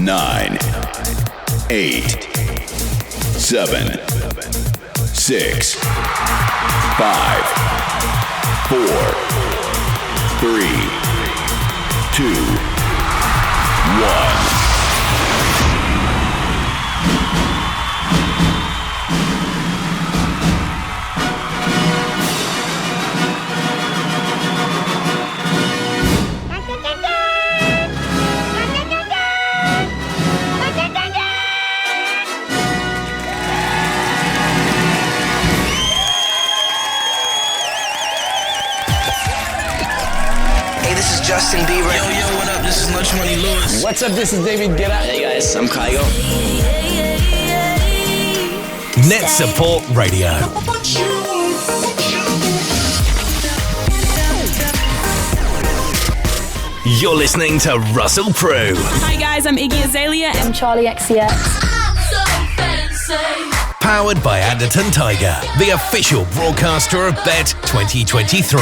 9, 8, 7, 6, 5, 4, 3, 2, 1. Justin Bieber. Yo, what up? This is Lunch Money Lewis. What's up? This is David Guetta. Hey guys, I'm Kygo. NetSupport Radio. You're listening to Russell Prue. Hi guys, I'm Iggy Azalea and Charlie XCX. Powered by Anderton Tiger, the official broadcaster of Bett 2023.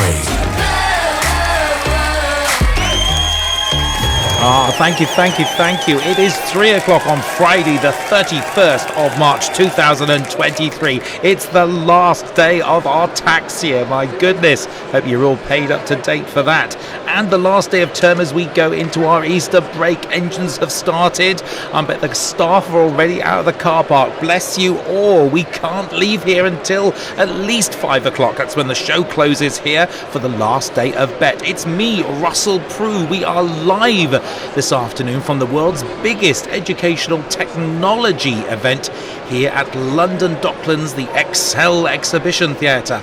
Thank you. It is 3 o'clock on Friday, the 31st of March 2023. It's the last day of our tax year. My goodness. Hope you're all paid up to date for that. And the last day of term as we go into our Easter break. Engines have started. I bet the staff are already out of the car park. Bless you all. We can't leave here until at least 5 o'clock. That's when the show closes here for the last day of Bett. It's me, Russell Prue. We are live this afternoon from the world's biggest educational technology event here at London Docklands, the Excel Exhibition Theatre.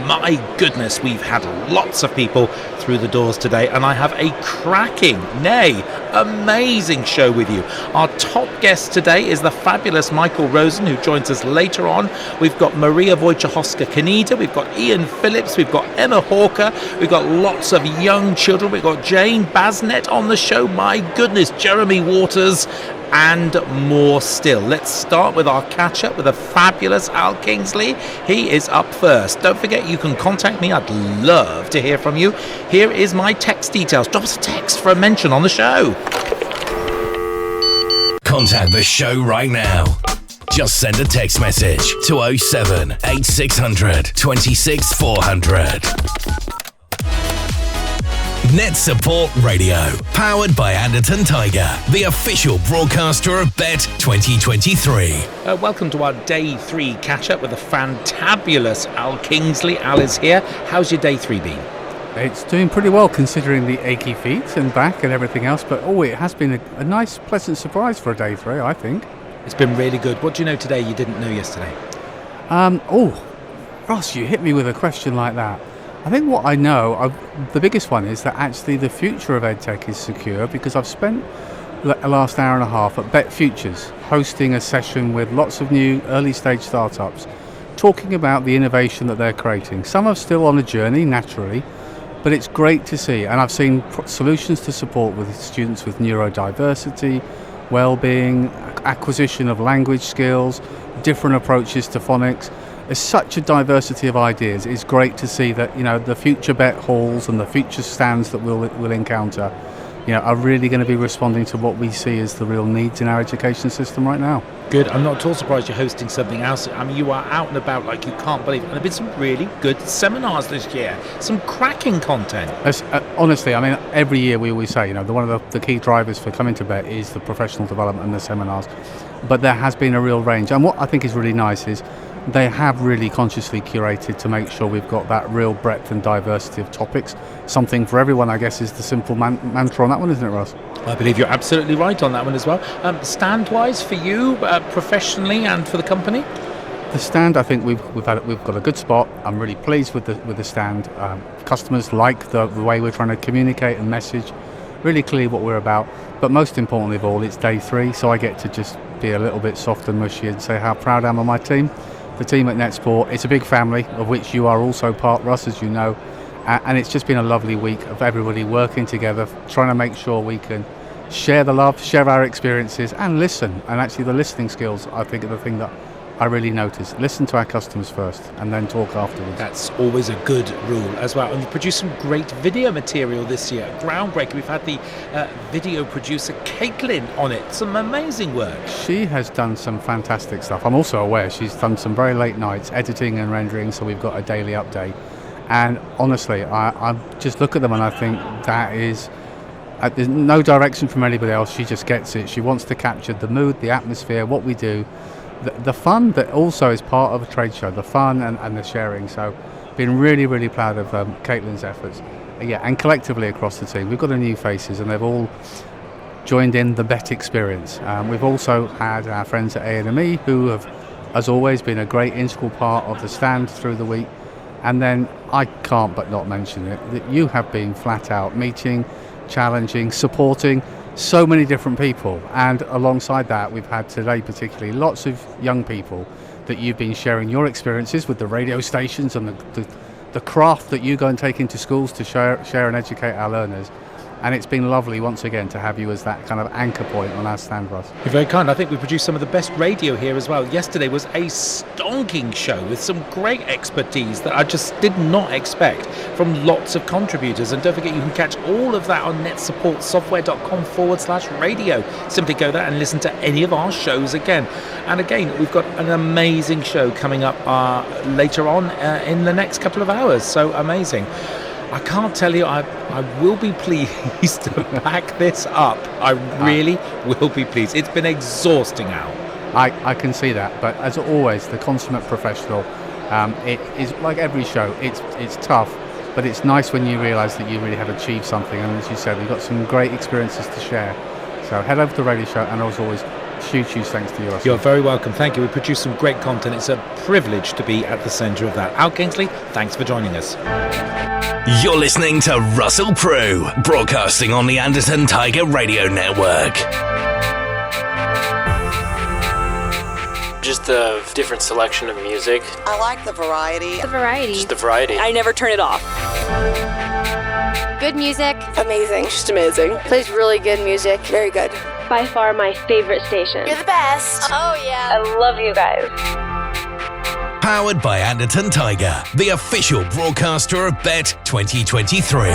My goodness, we've had lots of people through the doors today, and I have a cracking, nay, amazing show with you. Our top guest today is the fabulous Michael Rosen, who joins us later on. We've got Maria Wojciechowska-Caneda, we've got Ian Phillips, we've got Emma Hawker, we've got lots of young children, we've got Jane Basnett on the show, my goodness, Jeremy Waters, and more still. Let's start with our catch-up with the fabulous Al Kingsley. He is up first. Don't forget, you can contact me. I'd love to hear from you. Here is my text details. Drop us a text for a mention on the show. Contact the show right now. Just send a text message to 07 8600 26 400. NetSupport Radio, powered by Anderton Tiger, the official broadcaster of Bett 2023. Welcome to our Day 3 catch-up with the fantabulous Al Kingsley. Al is here. How's your Day 3 been? It's doing pretty well considering the achy feet and back and everything else, but it has been a nice, pleasant surprise for a Day 3, I think. It's been really good. What do you know today you didn't know yesterday? Ross, you hit me with a question like that. I think what I know, the biggest one is that actually the future of EdTech is secure, because I've spent the last hour and a half at Bett Futures hosting a session with lots of new early stage startups talking about the innovation that they're creating. Some are still on a journey, naturally, but it's great to see. And I've seen solutions to support with students with neurodiversity, well-being, acquisition of language skills, different approaches to phonics. There's such a diversity of ideas. It's great to see that, the future Bett halls and the future stands that we'll encounter, are really going to be responding to what we see as the real needs in our education system right now. Good. I'm not at all surprised you're hosting something else. I mean, you are out and about like you can't believe it. And there have been some really good seminars this year. Some cracking content. Honestly, I mean, every year we always say, one of the key drivers for coming to Bett is the professional development and the seminars. But there has been a real range. And what I think is really nice is they have really consciously curated to make sure we've got that real breadth and diversity of topics. Something for everyone, I guess, is the simple mantra on that one, isn't it, Russ? I believe you're absolutely right on that one as well. Stand-wise for you, professionally and for the company? The stand, I think we've got a good spot. I'm really pleased with the stand. Customers like the way we're trying to communicate and message really clearly what we're about. But most importantly of all, it's Day 3, so I get to just be a little bit soft and mushy and say how proud I am of my team. The team at NetSupport, it's a big family of which you are also part, Russ, as you know, and it's just been a lovely week of everybody working together, trying to make sure we can share the love, share our experiences and listen. And actually the listening skills, I think, are the thing that I really notice. Listen to our customers first and then talk afterwards. That's always a good rule as well. And you've produced some great video material this year. Groundbreaking. We've had the video producer Caitlin on it. Some amazing work. She has done some fantastic stuff. I'm also aware she's done some very late nights editing and rendering, so we've got a daily update. And honestly, I just look at them and I think that is... there's no direction from anybody else. She just gets it. She wants to capture the mood, the atmosphere, what we do. The fun that also is part of a trade show, the fun and the sharing. So been really, really proud of Caitlin's efforts. Yeah, and collectively across the team. We've got a new faces and they've all joined in the Bett experience. We've also had our friends at A&E who have, as always, been a great integral part of the stand through the week. And then I can't but not mention it, that you have been flat out meeting, challenging, supporting so many different people, and alongside that we've had today particularly lots of young people that you've been sharing your experiences with the radio stations and the craft that you go and take into schools to share and educate our learners. And it's been lovely once again to have you as that kind of anchor point on our stand, Russ. You're very kind. I think we produced some of the best radio here as well. Yesterday was a stonking show with some great expertise that I just did not expect from lots of contributors. And don't forget, you can catch all of that on netsupportsoftware.com/radio. Simply go there and listen to any of our shows again. And again, we've got an amazing show coming up later on in the next couple of hours. So amazing. I can't tell you, I will be pleased to pack this up. I really will be pleased. It's been exhausting, Al. I can see that, but as always, the consummate professional, it is like every show, it's tough, but it's nice when you realise that you really have achieved something, and as you said, we've got some great experiences to share. So head over to the radio show, and as always, huge thanks to you, Russell. You're very welcome. Thank you. We produced some great content. It's a privilege to be at the centre of that. Al Kingsley, thanks for joining us. You're listening to Russell Prue, broadcasting on the Anderton Tiger Radio Network. Just a different selection of music. I like the variety. Just the variety. I never turn it off. Good music. Amazing. Just amazing. Plays really good music. Very good. By far my favorite station. You're the best. Oh, yeah. I love you guys. Powered by Anderton Tiger, the official broadcaster of Bett 2023.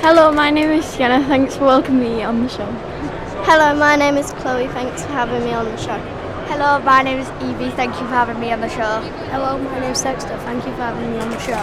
Hello, my name is Sienna. Thanks for welcoming me on the show. Hello, my name is Chloe. Thanks for having me on the show. Hello, my name is Evie. Thank you for having me on the show. Hello, my name is Dexter. Thank you for having me on the show.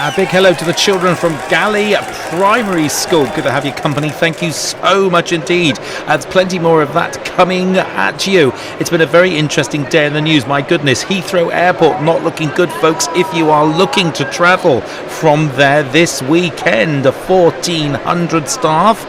A big hello to the children from Galley Primary School. Good to have your company. Thank you so much indeed. There's plenty more of that coming at you. It's been a very interesting day in the news. My goodness, Heathrow Airport not looking good, folks, if you are looking to travel from there this weekend. 1,400 staff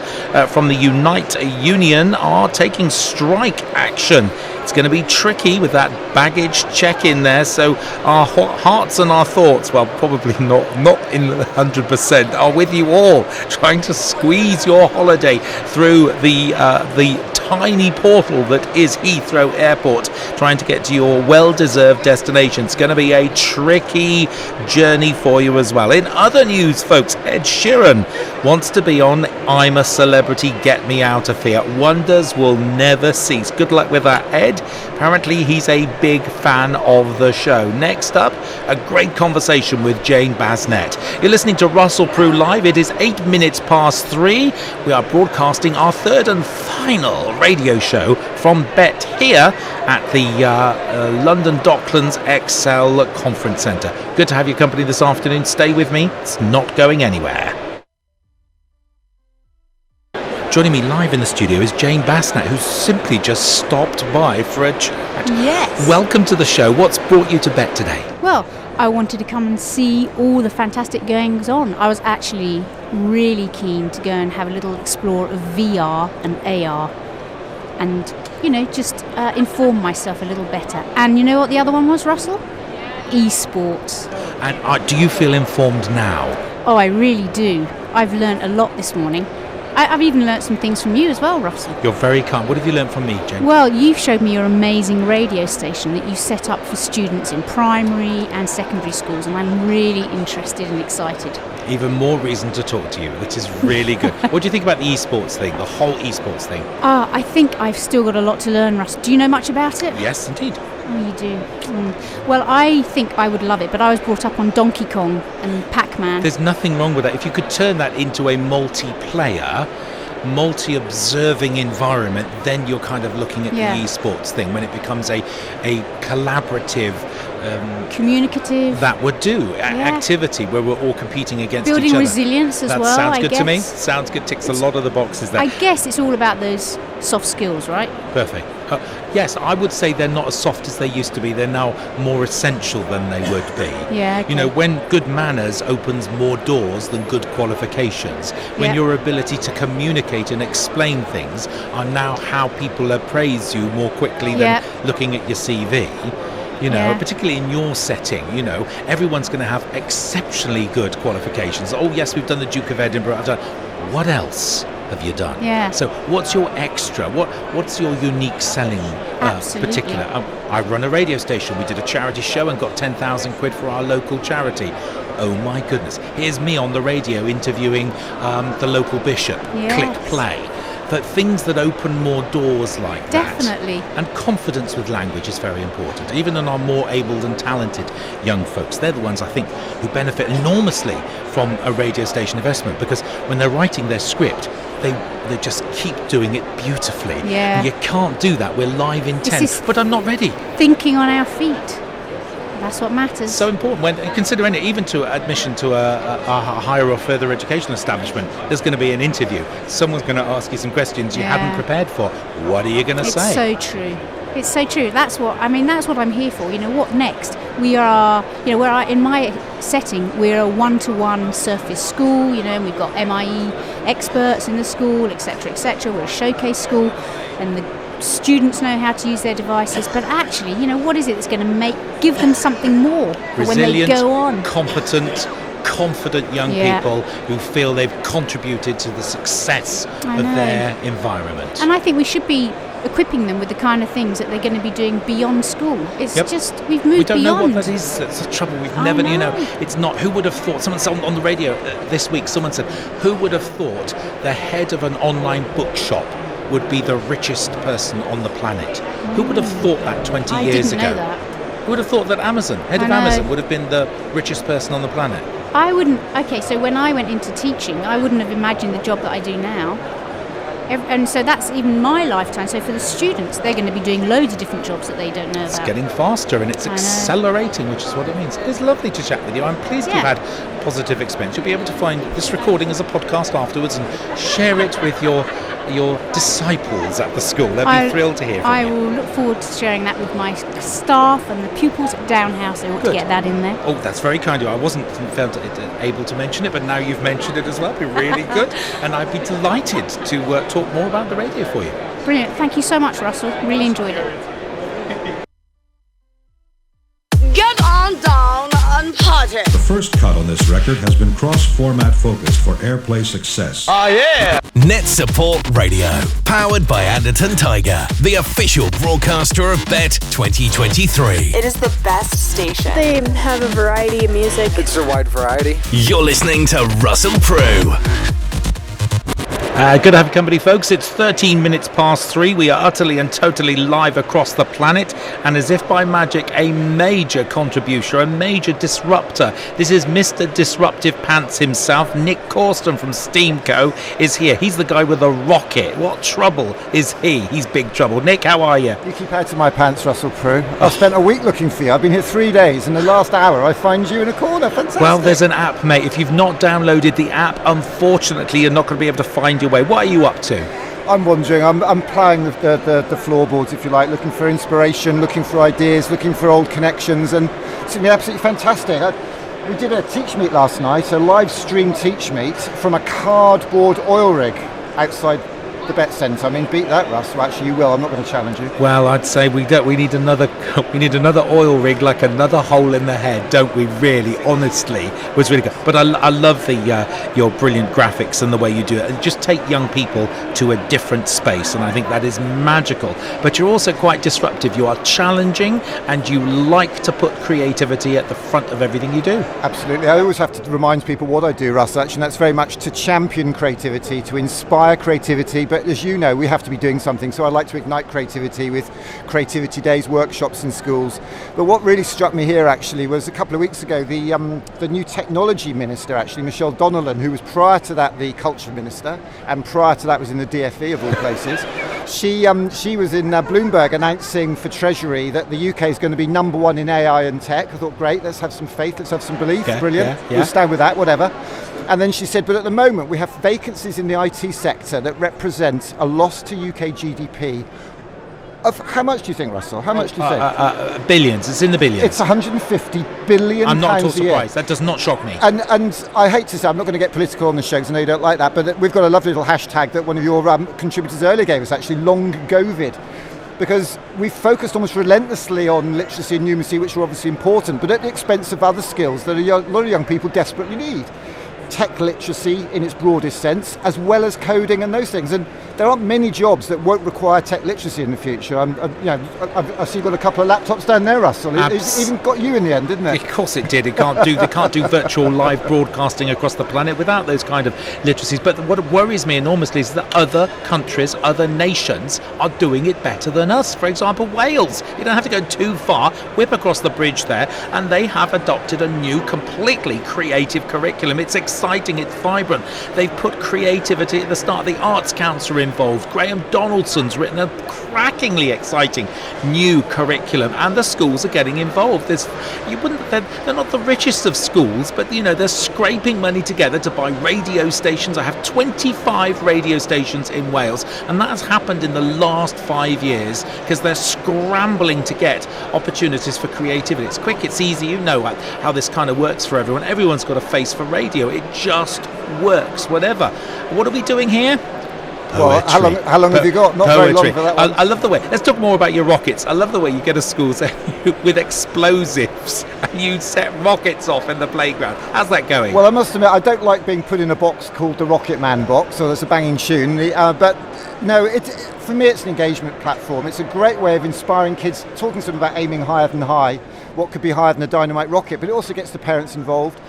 from the Unite Union are taking strike action. It's going to be tricky with that baggage check-in there, so our hearts and our thoughts, well, probably not in 100%, are with you all, trying to squeeze your holiday through the tiny portal that is Heathrow Airport, trying to get to your well-deserved destination. It's going to be a tricky journey for you as well. In other news, folks, Ed Sheeran wants to be on I'm a Celebrity, Get Me Out of Here. Wonders will never cease. Good luck with that, Ed. Apparently he's a big fan of the show. Next up, a great conversation with Jane Basnett. You're listening to Russell Prue Live. It is 8 minutes past 3. We are broadcasting our third and final radio show from Bett here at the London Docklands Excel Conference Centre. Good to have your company this afternoon. Stay with me. It's not going anywhere. Joining me live in the studio is Jane Basnett, who's simply just stopped by for a chat. Yes. Welcome to the show. What's brought you to Bett today? Well, I wanted to come and see all the fantastic goings on. I was actually really keen to go and have a little explore of VR and AR and, just inform myself a little better. And you know what the other one was, Russell? Esports. And do you feel informed now? Oh, I really do. I've learned a lot this morning. I've even learnt some things from you as well, Russell. You're very kind. What have you learnt from me, Jen? Well, you've showed me your amazing radio station that you set up for students in primary and secondary schools, and I'm really interested and excited. Even more reason to talk to you, which is really good. What do you think about the esports thing, the whole esports thing? I think I've still got a lot to learn, Russ. Do you know much about it? Yes, indeed. Oh, you do? Well, I think I would love it, but I was brought up on Donkey Kong and Pac-Man. There's nothing wrong with that. If you could turn that into a multiplayer, multi-observing environment, then you're kind of looking at the esports thing, when it becomes a collaborative, communicative, that would do activity where we're all competing against each other. Building resilience as well. That sounds I good guess. to me. Sounds good. Ticks a lot of the boxes there. I guess it's all about those soft skills, right? Perfect. Yes, I would say they're not as soft as they used to be. They're now more essential than they would be. Yeah. Okay. You know, when good manners opens more doors than good qualifications, when your ability to communicate and explain things are now how people appraise you more quickly than looking at your CV. You know, particularly in your setting, you know, everyone's going to have exceptionally good qualifications. Oh, yes, we've done the Duke of Edinburgh. I've done. What else have you done? Yeah. So what's your extra? What's your unique selling particular? I run a radio station. We did a charity show and got 10,000 quid for our local charity. Oh, my goodness. Here's me on the radio interviewing the local bishop. Yes. Click play. But things that open more doors like that. Definitely. And confidence with language is very important. Even in our more able and talented young folks, they're the ones, I think, who benefit enormously from a radio station investment, because when they're writing their script, they just keep doing it beautifully. Yeah. And you can't do that. We're live in 10, but I'm not ready. Thinking on our feet. That's what matters. So important. When considering it, even to admission to a higher or further educational establishment, there's going to be an interview. Someone's going to ask you some questions you hadn't prepared for. What are you going to say? It's so true. It's so true. That's what I'm here for. You know, what next? We are, you know, in my setting, we're a one-to-one surface school, you know, and we've got MIE experts in the school, etc., etc. We're a showcase school, and the students know how to use their devices, but actually, you know, what is it that's going to give them something more when they go on? Competent, confident young people who feel they've contributed to the success of their environment. And I think we should be equipping them with the kind of things that they're going to be doing beyond school. It's just, we've moved beyond. We don't know what that is. That's the trouble. We've never, you know, it's not, who would have thought, someone said on the radio this week, someone said, who would have thought the head of an online bookshop would be the richest person on the planet? Who would have thought that 20 years ago? I didn't know that. Who would have thought that head of Amazon would have been the richest person on the planet? I wouldn't. Okay, so when I went into teaching, I wouldn't have imagined the job that I do now. And so that's even my lifetime. So for the students, they're going to be doing loads of different jobs that they don't know about. It's getting faster and it's accelerating, which is what it means. It's lovely to chat with you. I'm pleased you've had a positive experience. You'll be able to find this recording as a podcast afterwards and share it with your disciples at the school. They'll be thrilled to hear from you. I will look forward to sharing that with my staff and the pupils at Downhouse. They ought to get that in there. Oh, that's very kind of you. I wasn't felt able to mention it, but now you've mentioned it as well. It'd be really good. And I'd be delighted to talk more about the radio for you. Brilliant. Thank you so much, Russell. Really enjoyed it. Get on down and party. The first cut on this record has been cross-format focused for airplay success. Oh, yeah! NetSupport Radio, powered by Anderton Tiger, the official broadcaster of Bett 2023. It is the best station. They have a variety of music. It's a wide variety. You're listening to Russell Prue. Good to have you company, folks. It's 13 minutes past 3. We are utterly and totally live across the planet, and as if by magic, a major contribution, a major disruptor. This is Mr. Disruptive Pants himself. Nick Causton from Steamco is here. He's the guy with a rocket. What trouble is he? He's big trouble. Nick, how are you? You keep out of my pants, Russell Prue. I've spent a week looking for you. I've been here 3 days. In the last hour, I find you in a corner. Fantastic. Well, there's an app, mate. If you've not downloaded the app, unfortunately, you're not going to be able to find your way. What are you up to? I'm wondering. I'm ploughing the floorboards, if you like, looking for inspiration, looking for ideas, looking for old connections, and it's been absolutely fantastic. We did a teach meet last night, a live stream teach meet from a cardboard oil rig outside the Bett Centre. I mean, beat that, Russ. Well, actually, you will. I'm not going to challenge you. Well, I'd say we need another oil rig, like another hole in the head, don't we? Really, honestly, was really good. But I love your brilliant graphics and the way you do it. And just take young people to a different space, and I think that is magical. But you're also quite disruptive. You are challenging, and you like to put creativity at the front of everything you do. Absolutely. I always have to remind people what I do, Russ, actually, and that's very much to champion creativity, to inspire creativity. But as you know, we have to be doing something. So I like to ignite creativity with creativity days, workshops in schools. But what really struck me here, actually, was a couple of weeks ago, the new technology minister, actually, Michelle Donnellan, who was prior to that the culture minister, and prior to that was in the DFE of all places. She was in Bloomberg announcing for Treasury that the UK is going to be number one in AI and tech. I thought, great, let's have some faith, let's have some belief, brilliant, we'll stand with that, whatever. And then she said, but at the moment we have vacancies in the IT sector that represent a loss to UK GDP of, how much do you think, Russell? How much do you think? Billions. It's in the billions. It's 150 billion I'm not at all pounds a year. surprised. That does not shock me. And I hate to say, I'm not going to get political on the show because I know you don't like that, but we've got a lovely little hashtag that one of your contributors earlier gave us, actually, long COVID. Because we've focused almost relentlessly on literacy and numeracy, which are obviously important, but at the expense of other skills that a lot of young people desperately need. Tech literacy in its broadest sense, as well as coding and those things. And there aren't many jobs that won't require tech literacy in the future. I see you've got a couple of laptops down there, Russell. It even got you in the end, didn't it? Of course it did. They can't do virtual live broadcasting across the planet without those kind of literacies. But what worries me enormously is that other countries, other nations are doing it better than us. For example, Wales. You don't have to go too far. Whip across the bridge there, and they have adopted a new, completely creative curriculum. It's exciting, it's vibrant. They've put creativity at the start. The Arts Council are involved. Graham Donaldson's written a crackingly exciting new curriculum, and the schools are getting involved. They're not the richest of schools, but they're scraping money together to buy radio stations. I have 25 radio stations in Wales, and that has happened in the last 5 years because they're scrambling to get opportunities for creativity. It's quick, it's easy. You know how this kind of works for everyone. Everyone's got a face for radio. It just works, whatever. What are we doing here? Well, how long have you got? Not poetry. Very long for that one. I love the way. Let's talk more about your rockets. I love the way you get to schools with explosives and you set rockets off in the playground. How's that going? Well, I must admit, I don't like being put in a box called the Rocket Man box, so that's a banging tune. But no, for me, it's an engagement platform. It's a great way of inspiring kids, talking to them about aiming higher than high, what could be higher than a dynamite rocket, but it also gets the parents involved.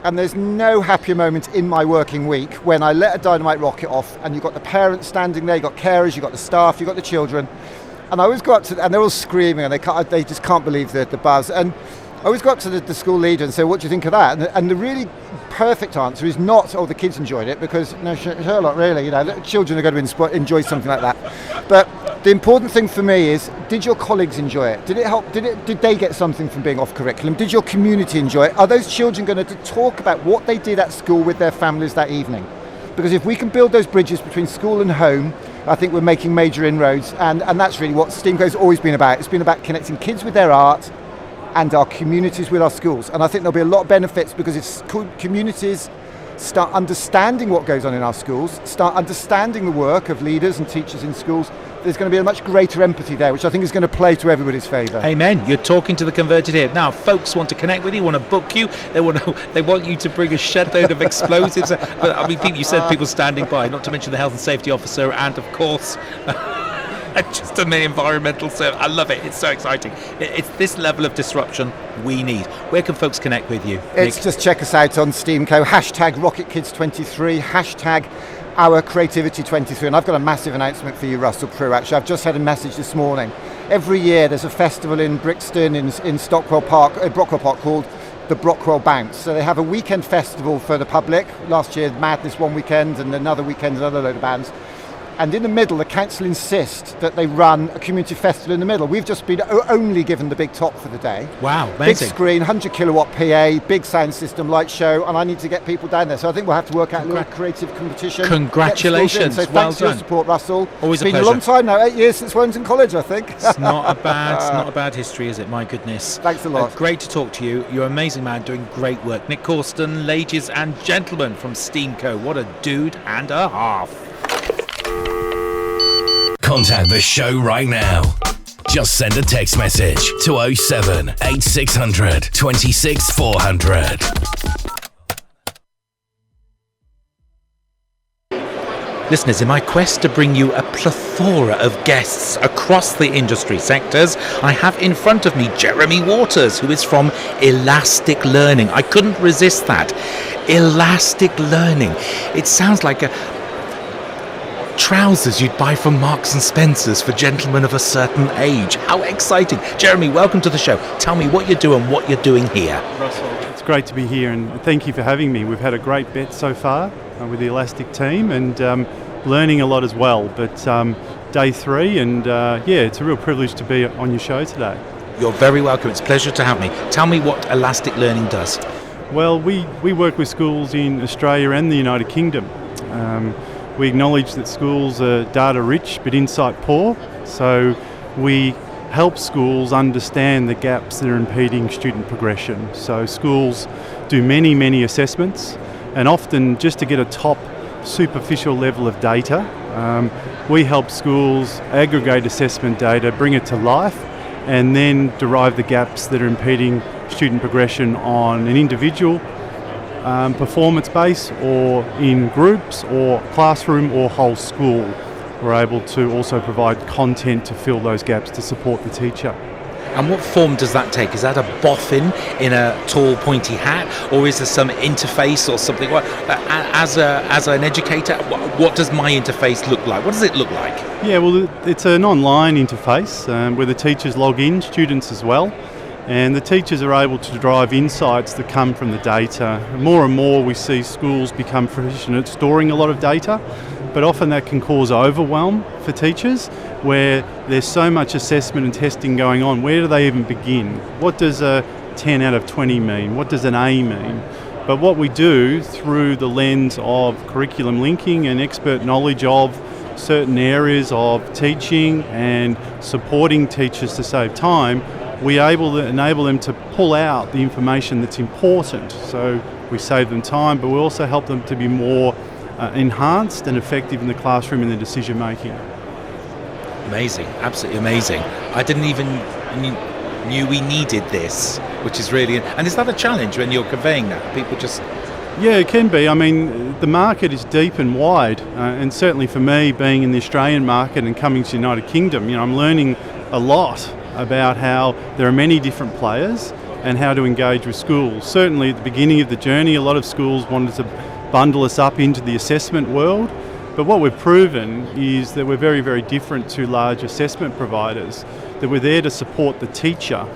And there's no happier moment in my working week when I let a dynamite rocket off and you've got the parents standing there, you've got carers, you've got the staff, you've got the children. And I always go up to, and they're all screaming and they just can't believe the buzz. And I always go up to the school leader and say, what do you think of that? And the really perfect answer is not, the kids enjoyed it, because no, Sherlock, really, the children are going to enjoy something like that. But the important thing for me is, did your colleagues enjoy it? Did it help? Did they get something from being off curriculum? Did your community enjoy it? Are those children going to talk about what they did at school with their families that evening? Because if we can build those bridges between school and home, I think we're making major inroads. And that's really what STEAMco's always been about. It's been about connecting kids with their art and our communities with our schools. And I think there'll be a lot of benefits, because if communities start understanding what goes on in our schools, start understanding the work of leaders and teachers in schools, there's going to be a much greater empathy there, which I think is going to play to everybody's favour. Amen. You're talking to the converted here. Now, folks want to connect with you, want to book you. They want you to bring a shed load of explosives. But I mean, you said people standing by, not to mention the health and safety officer, and of course, just an environmental service. I love it. It's so exciting. It's this level of disruption we need. Where can folks connect with you, Nick? Just check us out on STEAMco, #RocketKids23, #OurCreativity23. And I've got a massive announcement for you, Russell Prue, actually. I've just had a message this morning. Every year there's a festival in Brixton, in Brockwell Park, called the Brockwell Bounce. So they have a weekend festival for the public. Last year, Madness one weekend, and another weekend, another load of bands. And in the middle, the council insists that they run a community festival in the middle. We've just been only given the big top for the day. Wow, amazing. Big screen, 100 kilowatt PA, big sound system, light show, and I need to get people down there. So I think we'll have to work out a little creative competition. Congratulations. So thanks for your support, Russell. Always a pleasure. It's been a long time now, 8 years since Wellington College, I think. It's not a bad history, is it? My goodness. Thanks a lot. Great to talk to you. You're an amazing man doing great work. Nick Causton, ladies and gentlemen from STEAMco. What a dude and a half. Contact the show right now. Just send a text message to 07 8600 26 400. Listeners, in my quest to bring you a plethora of guests across the industry sectors, I have in front of me Jeremy Waters, who is from Elastik Learning. I couldn't resist that. Elastik Learning. It sounds like a trousers you'd buy from Marks and Spencer's for gentlemen of a certain age. How exciting. Jeremy, welcome to the show. Tell me what you do and what you're doing here. Russell, it's great to be here and thank you for having me. We've had a great bet so far with the Elastik team and learning a lot as well. But day 3 and it's a real privilege to be on your show today. You're very welcome. It's a pleasure to have me. Tell me what Elastik Learning does. Well, we work with schools in Australia and the United Kingdom. We acknowledge that schools are data rich but insight poor, so we help schools understand the gaps that are impeding student progression. So schools do many assessments, and often just to get a top superficial level of data, we help schools aggregate assessment data, bring it to life, and then derive the gaps that are impeding student progression on an individual performance base or in groups or classroom or whole school. We're able to also provide content to fill those gaps to support the teacher. And what form does that take? Is that a boffin in a tall pointy hat, or is there some interface or something? As an educator, what does my interface look like? What does it look like? Yeah, well, it's an online interface where the teachers log in, students as well. And the teachers are able to derive insights that come from the data. More and more we see schools become proficient at storing a lot of data, but often that can cause overwhelm for teachers where there's so much assessment and testing going on. Where do they even begin? What does a 10 out of 20 mean? What does an A mean? But what we do through the lens of curriculum linking and expert knowledge of certain areas of teaching and supporting teachers to save time, we enable them to pull out the information that's important. So we save them time, but we also help them to be more enhanced and effective in the classroom in their decision making. Amazing, absolutely amazing. I didn't even knew we needed this, which is really, and is that a challenge when you're conveying that? People just... Yeah, it can be. I mean, the market is deep and wide, and certainly for me, being in the Australian market and coming to the United Kingdom, I'm learning a lot about how there are many different players and how to engage with schools. Certainly at the beginning of the journey, a lot of schools wanted to bundle us up into the assessment world, but what we've proven is that we're very different to large assessment providers, that we're there to support the teacher.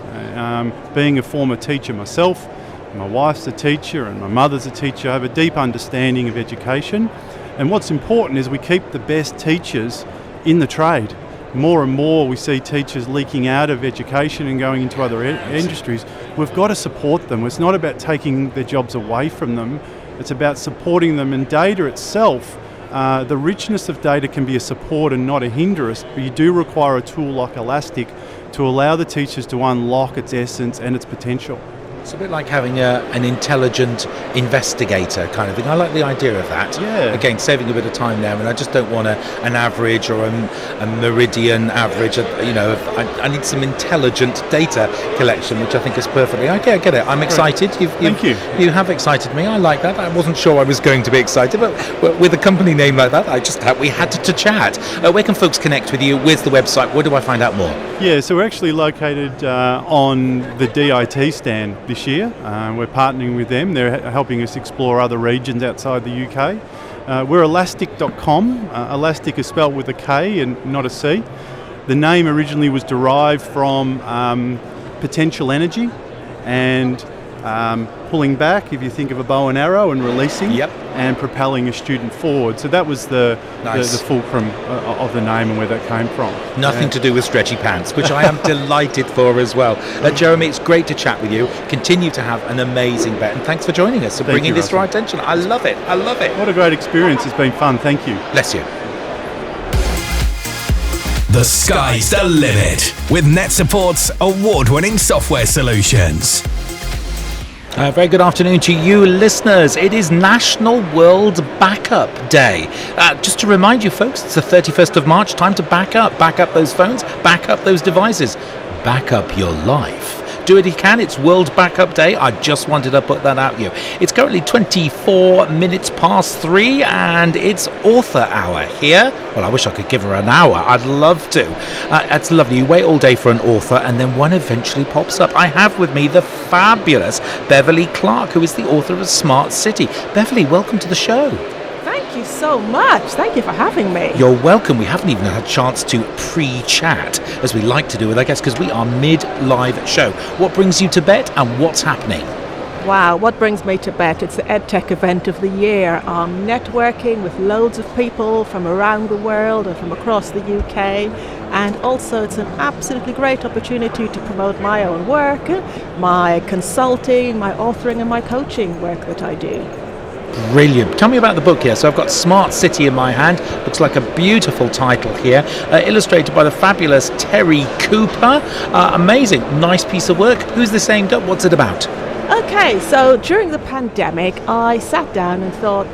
Being a former teacher myself, my wife's a teacher and my mother's a teacher, I have a deep understanding of education, and what's important is we keep the best teachers in the trade. More and more we see teachers leaking out of education and going into other industries. We've got to support them. It's not about taking their jobs away from them. It's about supporting them. And data itself, the richness of data can be a support and not a hindrance, but you do require a tool like Elastik to allow the teachers to unlock its essence and its potential. It's a bit like having an intelligent investigator kind of thing. I like the idea of that. Yeah. Again, saving a bit of time there, and I just don't want an average or a meridian average. I need some intelligent data collection, which I think is perfectly. Okay, I get it. I'm excited. Thank you. You have excited me. I like that. I wasn't sure I was going to be excited, but with a company name like that, we had to chat. Where can folks connect with you? Where's the website? Where do I find out more? Yeah, so we're actually located on the DIT stand this year. We're partnering with them. They're helping us explore other regions outside the UK. We're elastik.com. Elastik is spelled with a K and not a C. The name originally was derived from potential energy and pulling back, if you think of a bow and arrow, and releasing and propelling a student forward. So that was the fulcrum of the name and where that came from. Nothing to do with stretchy pants, which I am delighted for as well. Jeremy, it's great to chat with you. Continue to have an amazing bet, and thanks for joining us and bringing this to our attention. I love it. What a great experience. It's been fun. Thank you. Bless you. The sky's the limit with NetSupport's award-winning software solutions. Very good afternoon to you listeners. It is National World Backup Day. Just to remind you folks, it's the 31st of March. Time to back up those phones, back up those devices, back up your life. Do it if you can. It's World Backup Day. I just wanted to put that out to you. It's currently 24 minutes past 3 and it's author hour here. Well, I wish I could give her an hour. I'd love to. It's lovely. You wait all day for an author and then one eventually pops up. I have with me the fabulous Beverly Clarke, who is the author of Smart City. Beverly, welcome to the show. Thank you so much. Thank you for having me. You're welcome. We haven't even had a chance to pre-chat, as we like to do with our guests, because we are mid-live show. What brings you to Bett and what's happening? Wow, what brings me to Bett? It's the EdTech event of the year. I'm networking with loads of people from around the world and from across the UK. And also it's an absolutely great opportunity to promote my own work, my consulting, my authoring and my coaching work that I do. Brilliant. Tell me about the book here. So I've got Smart City in my hand. Looks like a beautiful title here. Illustrated by the fabulous Terry Cooper. Amazing. Nice piece of work. Who's this aimed at? What's it about? Okay, so during the pandemic, I sat down and thought,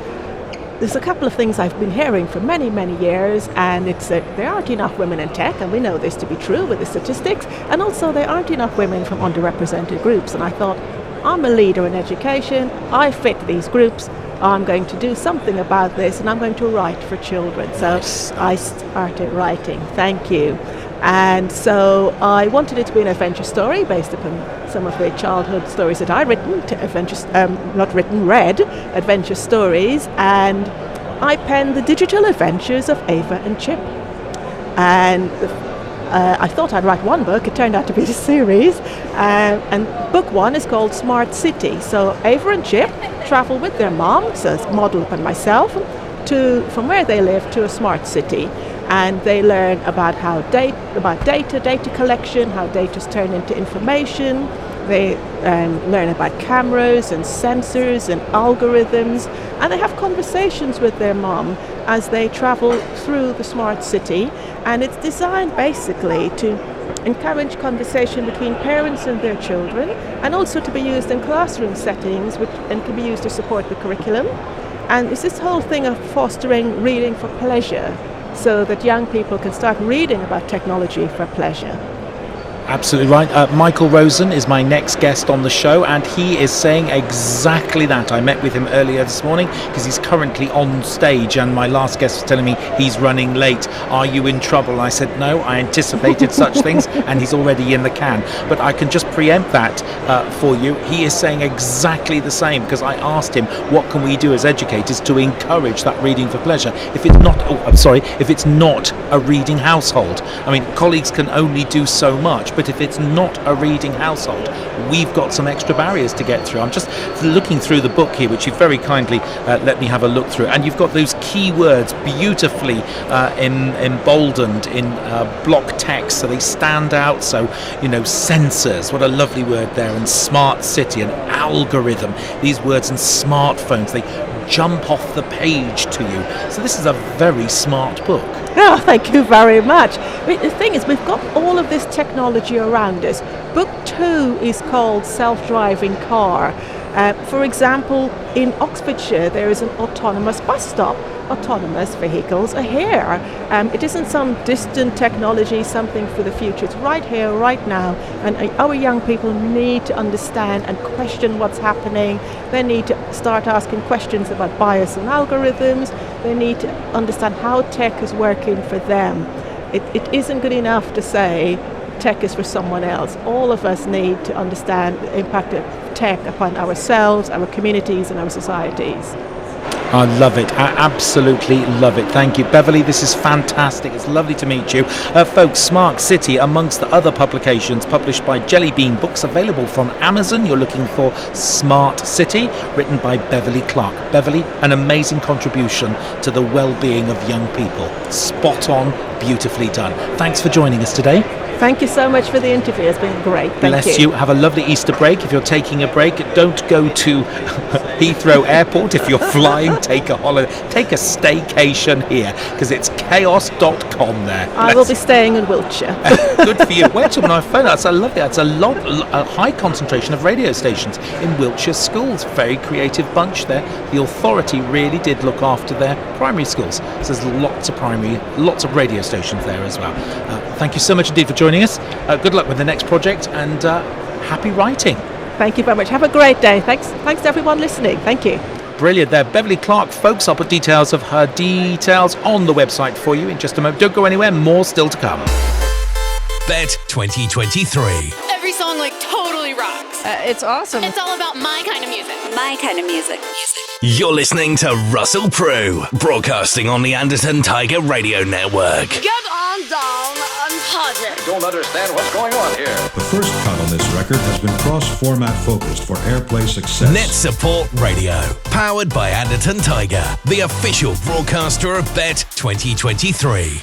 there's a couple of things I've been hearing for many, many years, and it's that there aren't enough women in tech, and we know this to be true with the statistics, and also there aren't enough women from underrepresented groups. And I thought, I'm a leader in education. I fit these groups. I'm going to do something about this and I'm going to write for children. So I started writing. Thank you. And so I wanted it to be an adventure story based upon some of the childhood stories that I've written, read adventure stories, and I penned the digital adventures of Ava and Chip. And I thought I'd write one book. It turned out to be a series. And book one is called Smart City. So Ava and Chip travel with their mom, so it's modeled upon myself, from where they live to a smart city. And they learn about data collection, how data's turned into information. They learn about cameras and sensors and algorithms. And they have conversations with their mom as they travel through the smart city. And it's designed basically to encourage conversation between parents and their children, and also to be used in classroom settings and can be used to support the curriculum. And it's this whole thing of fostering reading for pleasure, so that young people can start reading about technology for pleasure. Absolutely right. Michael Rosen is my next guest on the show, and he is saying exactly that. I met with him earlier this morning because he's currently on stage, and my last guest was telling me he's running late. Are you in trouble? I said no, I anticipated such things, and he's already in the can. But I can just preempt that for you. He is saying exactly the same, because I asked him what can we do as educators to encourage that reading for pleasure if it's not a reading household. I mean, colleagues can only do so much, but if it's not a reading household, we've got some extra barriers to get through. I'm just looking through the book here, which you very kindly let me have a look through, and you've got those key words beautifully emboldened in block text, so they stand out. So, sensors, what a lovely word there, and smart city and algorithm, these words, and smartphones, they jump off the page to you. So this is a very smart book. Oh, thank you very much. The thing is, we've got all of this technology around us. Book 2 is called Self-Driving Car. For example, in Oxfordshire, there is an autonomous bus stop. Autonomous vehicles are here. It isn't some distant technology, something for the future. It's right here, right now. And our young people need to understand and question what's happening. They need to start asking questions about bias and algorithms. They need to understand how tech is working for them. It isn't good enough to say tech is for someone else. All of us need to understand the impact of tech upon ourselves, our communities, and our societies. I love it. I absolutely love it. Thank you, Beverly. This is fantastic. It's lovely to meet you. Folks, Smart City, amongst the other publications published by Jelly Bean Books, available from Amazon. You're looking for Smart City, written by Beverly Clarke. Beverly, an amazing contribution to the well-being of young people. Spot on, beautifully done. Thanks for joining us today. Thank you so much for the interview. It's been great. Bless you. Have a lovely Easter break. If you're taking a break, don't go to Heathrow Airport. If you're flying, take a holiday. Take a staycation here, because it's chaos.com there. I will be staying in Wiltshire. Good for you. Where's my phone? That's a lovely. That's a high concentration of radio stations in Wiltshire schools. Very creative bunch there. The authority really did look after their primary schools. So there's lots of radio stations there as well. Thank you so much indeed for joining us. Good luck with the next project, and happy writing. Thank you very much. Have a great day. Thanks to everyone listening. Thank you. Brilliant there. Beverly Clarke, folks. I'll put details of her details on the website for you in just a moment. Don't go anywhere. More still to come. Bett 2023. Every song totally rocks. It's awesome. It's all about my kind of music. My kind of music. You're listening to Russell Prue, broadcasting on the Anderton Tiger Radio Network. Get on down and party. I don't understand what's going on here. The first cut on this record has been cross-format focused for airplay success. NetSupport Radio, powered by Anderton Tiger, the official broadcaster of Bett 2023.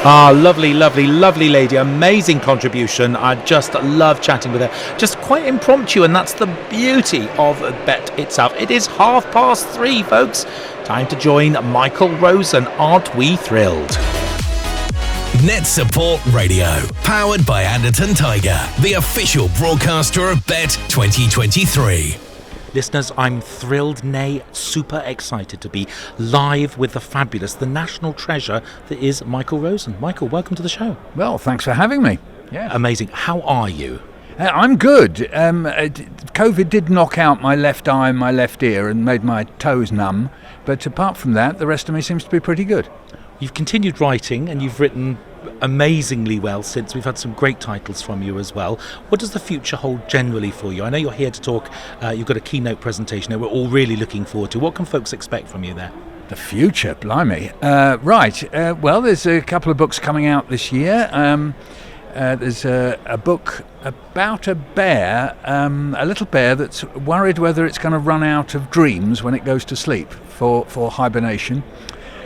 Lovely lady. Amazing contribution. I just love chatting with her. Just quite impromptu, and that's the beauty of Bett itself. It is 3:30, folks. Time to join Michael Rosen. Aren't we thrilled? NetSupport Radio, powered by Anderton Tiger, the official broadcaster of Bett 2023. Listeners, I'm thrilled, nay, super excited to be live with the fabulous, the national treasure that is Michael Rosen. Michael, welcome to the show. Well, thanks for having me. Yeah. Amazing. How are you? I'm good. COVID did knock out my left eye and my left ear and made my toes numb. But apart from that, the rest of me seems to be pretty good. You've continued writing, and you've written amazingly well since. We've had some great titles from you as well. What does the future hold generally for you? I know you're here to talk. You've got a keynote presentation that we're all really looking forward to. What can folks expect from you there? The future, blimey. Well, there's a couple of books coming out this year. There's a book about a bear, a little bear that's worried whether it's going to run out of dreams when it goes to sleep for hibernation.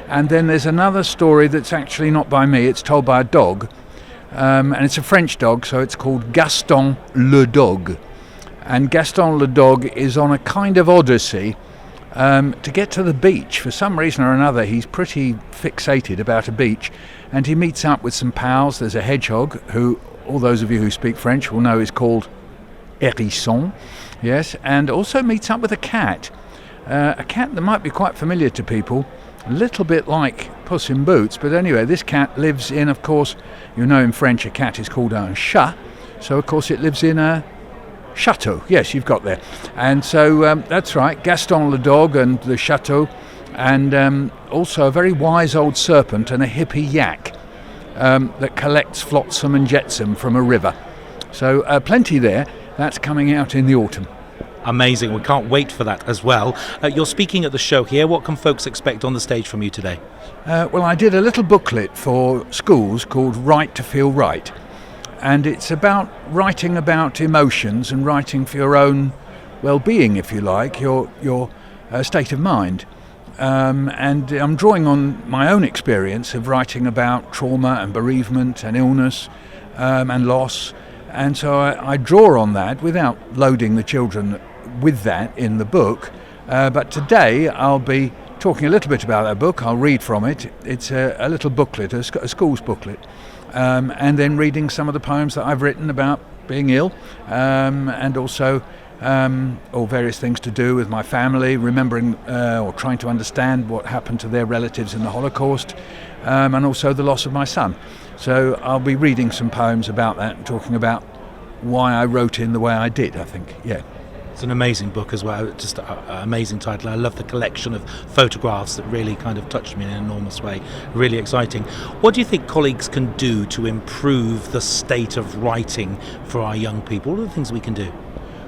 And then there's another story that's actually not by me. It's told by a dog, and it's a French dog, so it's called Gaston le Dog. And Gaston le Dog is on a kind of odyssey to get to the beach. For some reason or another, he's pretty fixated about a beach, and he meets up with some pals. There's a hedgehog, who all those of you who speak French will know is called Hérisson, yes, and also meets up with a cat that might be quite familiar to people. A little bit like Puss in Boots, but anyway, this cat lives in, of course, you know in French a cat is called un chat, so of course it lives in a chateau. Yes, you've got there. And so that's right, Gaston le Dog and the chateau, and also a very wise old serpent and a hippie yak that collects flotsam and jetsam from a river. So plenty there. That's coming out in the autumn. Amazing. We can't wait for that as well. You're speaking at the show here. What can folks expect on the stage from you today? Well, I did a little booklet for schools called Write to Feel Right. And it's about writing about emotions and writing for your own well-being, if you like, your state of mind. And I'm drawing on my own experience of writing about trauma and bereavement and illness and loss. And so I draw on that without loading the children with that in the book. But today I'll be talking a little bit about that book. I'll read from it. It's a little booklet, a school's booklet. And then reading some of the poems that I've written about being ill, and also all various things to do with my family, remembering or trying to understand what happened to their relatives in the Holocaust, and also the loss of my son. So I'll be reading some poems about that and talking about why I wrote in the way I did, I think, yeah. It's an amazing book as well, just an amazing title. I love the collection of photographs that really kind of touched me in an enormous way. Really exciting. What do you think colleagues can do to improve the state of writing for our young people? What are the things we can do?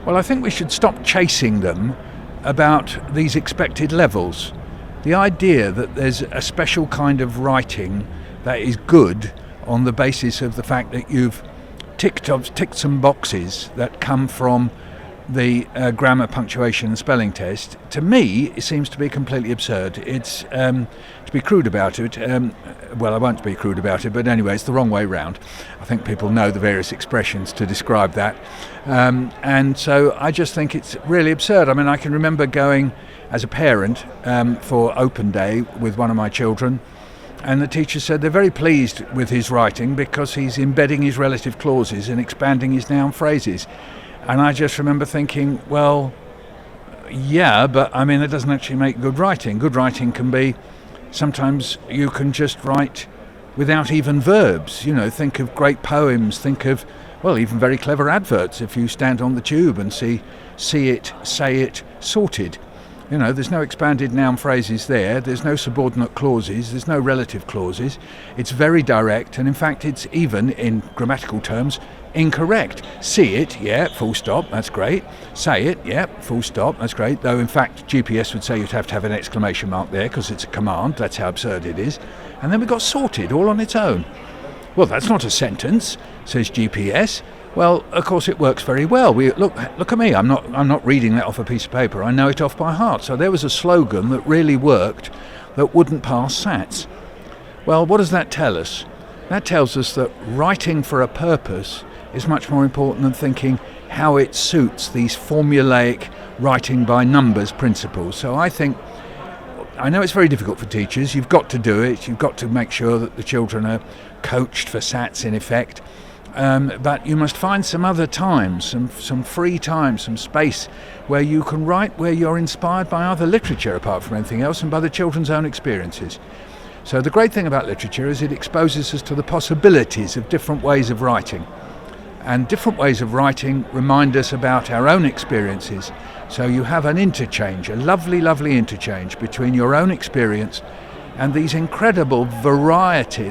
Well, I think we should stop chasing them about these expected levels. The idea that there's a special kind of writing that is good on the basis of the fact that you've ticked some boxes that come from the grammar, punctuation and spelling test, to me it seems to be completely absurd. It's, to be crude about it, well, I won't be crude about it, but anyway, it's the wrong way round. I think people know the various expressions to describe that. And so I just think it's really absurd. I mean, I can remember going as a parent for open day with one of my children, and the teacher said they're very pleased with his writing because he's embedding his relative clauses and expanding his noun phrases. And I just remember thinking, well, yeah, but I mean, it doesn't actually make good writing. Good writing can be, sometimes you can just write without even verbs. You know, think of great poems, think of, well, even very clever adverts. If you stand on the tube and see it, say it, sorted. You know, there's no expanded noun phrases there, there's no subordinate clauses, there's no relative clauses. It's very direct, and in fact it's even, in grammatical terms, incorrect. See it, yeah, full stop, that's great. Say it, yeah, full stop, that's great. Though in fact GPS would say you'd have to have an exclamation mark there because it's a command, that's how absurd it is. And then we've got sorted all on its own. Well, that's not a sentence, says GPS. Well, of course it works very well. Look at me. I'm not reading that off a piece of paper. I know it off by heart. So there was a slogan that really worked that wouldn't pass SATs. Well, what does that tell us? That tells us that writing for a purpose is much more important than thinking how it suits these formulaic writing by numbers principles. So I know it's very difficult for teachers. You've got to do it. You've got to make sure that the children are coached for SATs in effect. But you must find some other time, some free time, some space where you can write where you're inspired by other literature apart from anything else and by the children's own experiences. So the great thing about literature is it exposes us to the possibilities of different ways of writing. And different ways of writing remind us about our own experiences. So you have an interchange, a lovely, lovely interchange between your own experience and this incredible variety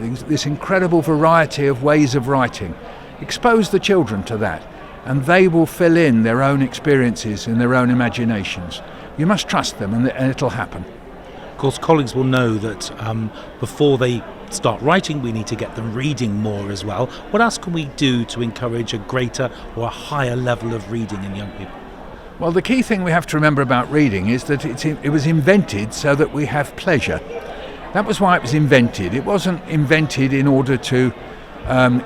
of ways of writing. Expose the children to that, and they will fill in their own experiences and their own imaginations. You must trust them, and it'll happen. Of course, colleagues will know that before they start writing, we need to get them reading more as well. What else can we do to encourage a greater or a higher level of reading in young people? Well, the key thing we have to remember about reading is that it was invented so that we have pleasure. That was why it was invented. It wasn't invented in order to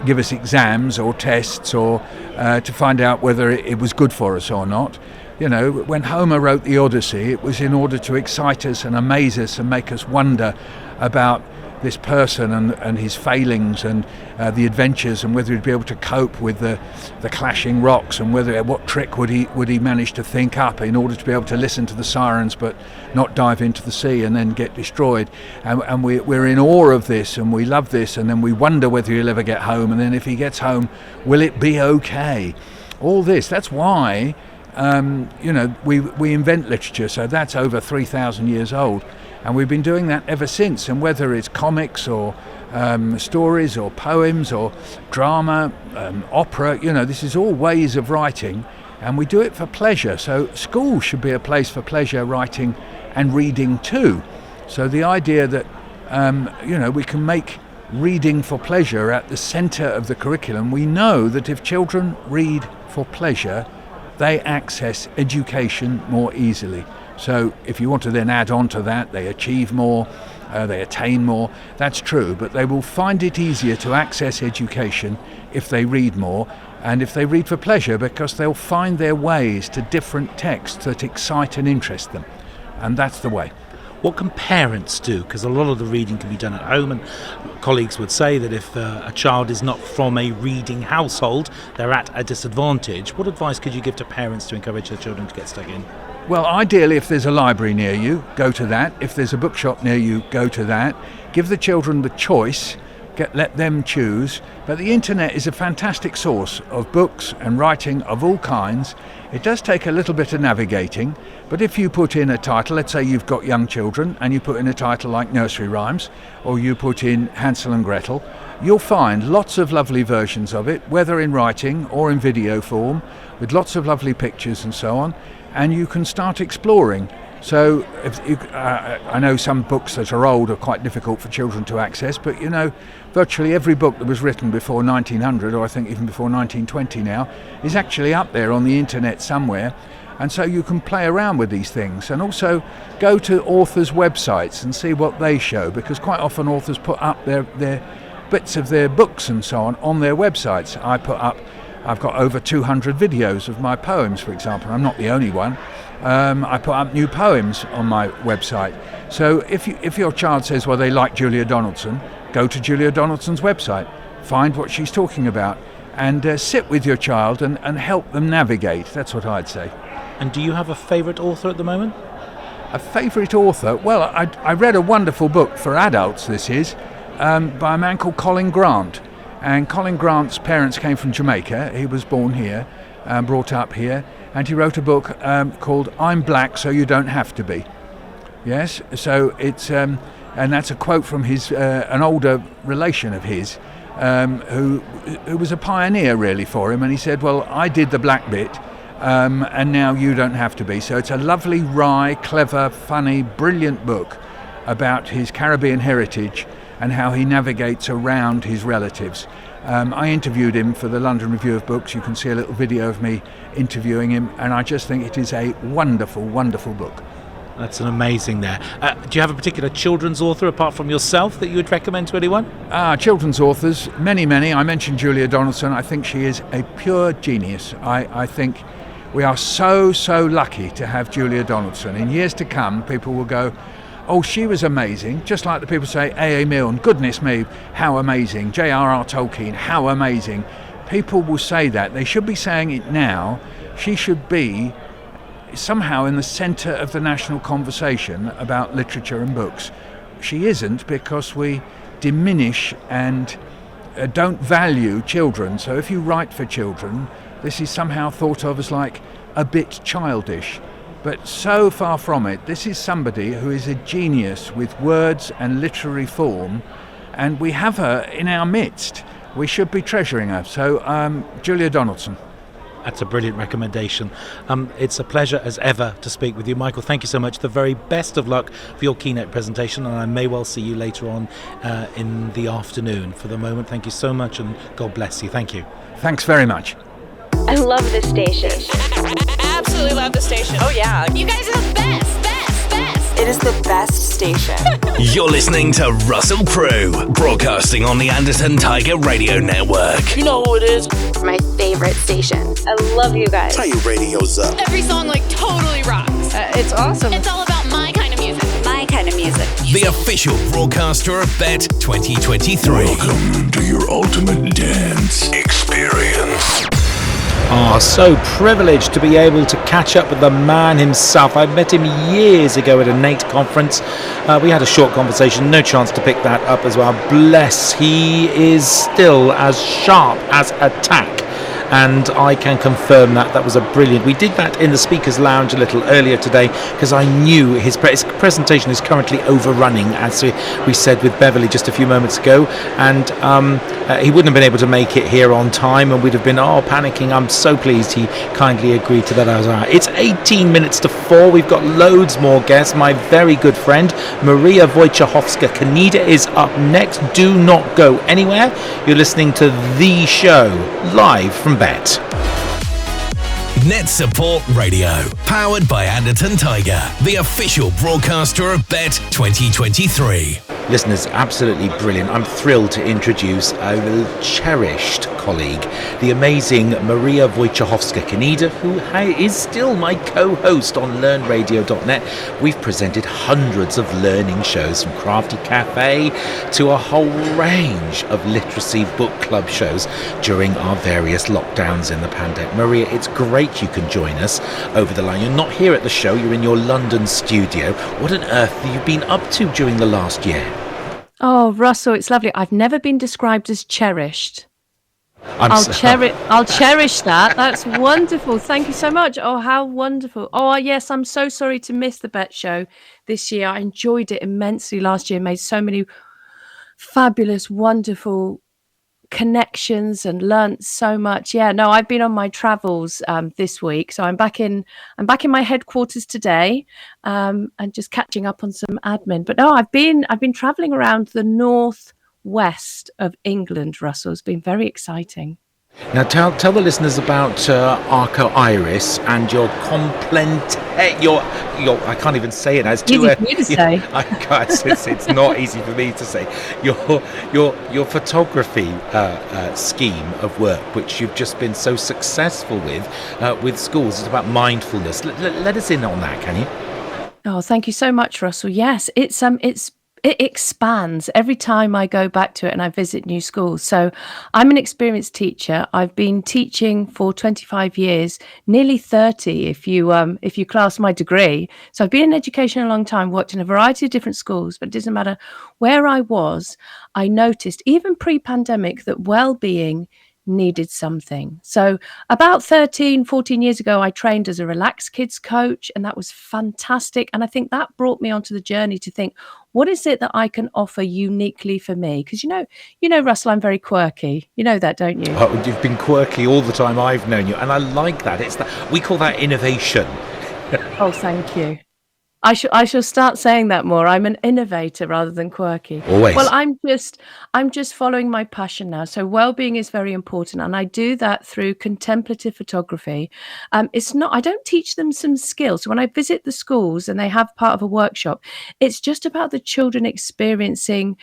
give us exams or tests or to find out whether it was good for us or not. You know, when Homer wrote the Odyssey, it was in order to excite us and amaze us and make us wonder about this person and his failings and the adventures, and whether he'd be able to cope with the clashing rocks, and what trick would he manage to think up in order to be able to listen to the sirens but not dive into the sea and then get destroyed. And we're in awe of this, and we love this, and then we wonder whether he'll ever get home, and then if he gets home, will it be okay? All this, that's why we invent literature. So that's over 3,000 years old. And we've been doing that ever since, and whether it's comics or stories or poems or drama, opera, this is all ways of writing, and we do it for pleasure. So school should be a place for pleasure, writing and reading too. So the idea that we can make reading for pleasure at the centre of the curriculum. We know that if children read for pleasure, they access education more easily. So if you want to then add on to that, they achieve more, they attain more, that's true, but they will find it easier to access education if they read more, and if they read for pleasure, because they'll find their ways to different texts that excite and interest them, and that's the way. What can parents do? Because a lot of the reading can be done at home, and colleagues would say that if a child is not from a reading household, they're at a disadvantage. What advice could you give to parents to encourage their children to get stuck in? Well, ideally, if there's a library near you, go to that. If there's a bookshop near you, go to that. Give the children the choice, let them choose. But the internet is a fantastic source of books and writing of all kinds. It does take a little bit of navigating, but if you put in a title, let's say you've got young children, and you put in a title like Nursery Rhymes, or you put in Hansel and Gretel, you'll find lots of lovely versions of it, whether in writing or in video form, with lots of lovely pictures and so on. And you can start exploring So I know some books that are old are quite difficult for children to access, but virtually every book that was written before 1900, or I think even before 1920 now, is actually up there on the internet somewhere. And so you can play around with these things, and also go to authors' websites and see what they show, because quite often authors put up their bits of their books and so on their websites. I've got over 200 videos of my poems, for example. I'm not the only one. I put up new poems on my website. So if your child says, well, they like Julia Donaldson, go to Julia Donaldson's website, find what she's talking about, and sit with your child and help them navigate. That's what I'd say. And do you have a favourite author at the moment? A favourite author? Well, I read a wonderful book for adults, this is, by a man called Colin Grant. And Colin Grant's parents came from Jamaica. He was born here, brought up here, and he wrote a book called I'm Black So You Don't Have to Be. Yes, so it's, and that's a quote from an older relation of his, who was a pioneer really for him, and he said, well, I did the black bit, and now you don't have to be. So it's a lovely, wry, clever, funny, brilliant book about his Caribbean heritage and how he navigates around his relatives. I interviewed him for the London Review of Books. You can see a little video of me interviewing him, and I just think it is a wonderful, wonderful book. That's an amazing there. Do you have a particular children's author, apart from yourself, that you would recommend to anyone? Children's authors, many. I mentioned Julia Donaldson. I think she is a pure genius. I think we are so lucky to have Julia Donaldson. In years to come, people will go, oh, she was amazing, just like the people say A.A. Milne, goodness me, how amazing, J.R.R. Tolkien, how amazing. People will say that. They should be saying it now. She should be somehow in the centre of the national conversation about literature and books. She isn't, because we diminish and don't value children. So if you write for children, this is somehow thought of as like a bit childish. But so far from it. This is somebody who is a genius with words and literary form, and we have her in our midst. We should be treasuring her. So, Julia Donaldson. That's a brilliant recommendation. It's a pleasure as ever to speak with you, Michael. Thank you so much. The very best of luck for your keynote presentation, and I may well see you later on in the afternoon. For the moment, thank you so much, and God bless you. Thank you. Thanks very much. I love this station. Absolutely love the station. Oh yeah. You guys are the best. It is the best station. You're listening to Russell Prue, broadcasting on the Anderton Tiger Radio Network. You know who it is. My favorite station. I love you guys. Turn your radios up. Every song totally rocks. It's awesome. It's all about my kind of music. My kind of music. The official broadcaster of Bett 2023. Welcome to your ultimate dance experience. So privileged to be able to catch up with the man himself. I met him years ago at a NATE conference. We had a short conversation, no chance to pick that up as well. Bless, he is still as sharp as a tack. And I can confirm that was a brilliant. We did that in the Speaker's Lounge a little earlier today, because I knew his presentation is currently overrunning, as we said with Beverly just a few moments ago, and he wouldn't have been able to make it here on time, and we'd have been panicking. I'm so pleased he kindly agreed to that hour. It's 18 minutes to 4. We've got loads more guests. My very good friend Maria Wojciechowska-Caneda is up next. Do not go anywhere. You're listening to The Show, live from Bett. NetSupport Radio, powered by Anderton Tiger, the official broadcaster of Bett 2023. Listen, it's absolutely brilliant. I'm thrilled to introduce a cherished colleague, the amazing Maria Wojciechowska-Caneda, who is still my co-host on LearnRadio.net. We've presented hundreds of learning shows, from Crafty Cafe to a whole range of literacy book club shows during our various lockdowns in the pandemic. Maria, it's great you can join us over the line. You're not here at the show, you're in your London studio. What on earth have you been up to during the last year? Oh, Russell, it's lovely. I've never been described as cherished. I'll cherish that. That's wonderful. Thank you so much. Oh, how wonderful. Oh, yes, I'm so sorry to miss the Bett show this year. I enjoyed it immensely last year. Made so many fabulous, wonderful connections and learnt so much. Yeah, no, I've been on my travels this week, so I'm back in my headquarters today, and just catching up on some admin. But no, I've been traveling around the northwest of England, Russell. It's been very exciting. Now tell the listeners about Arco Iris and your your I can't even say it now. It's too easy for you to say. It's not easy for me to say. Your photography scheme of work, which you've just been so successful with schools. It's about mindfulness. Let us in on that, can you? Oh, thank you so much, Russell. Yes, it expands every time I go back to it and I visit new schools. So I'm an experienced teacher. I've been teaching for 25 years, nearly 30 if you class my degree. So I've been in education a long time, worked in a variety of different schools, but it doesn't matter where I was. I noticed even pre-pandemic that well-being needed something. So about 13, 14 years ago, I trained as a relaxed kids coach, and that was fantastic. And I think that brought me onto the journey to think, what is it that I can offer uniquely for me? Because you know, Russell, I'm very quirky. You know that, don't you? Oh, you've been quirky all the time I've known you, and I like that. We call that innovation. Oh, thank you. I shall start saying that more. I'm an innovator rather than quirky. Always. Well, I'm just following my passion now. So well-being is very important, and I do that through contemplative photography. I don't teach them some skills. So when I visit the schools and they have part of a workshop, it's just about the children experiencing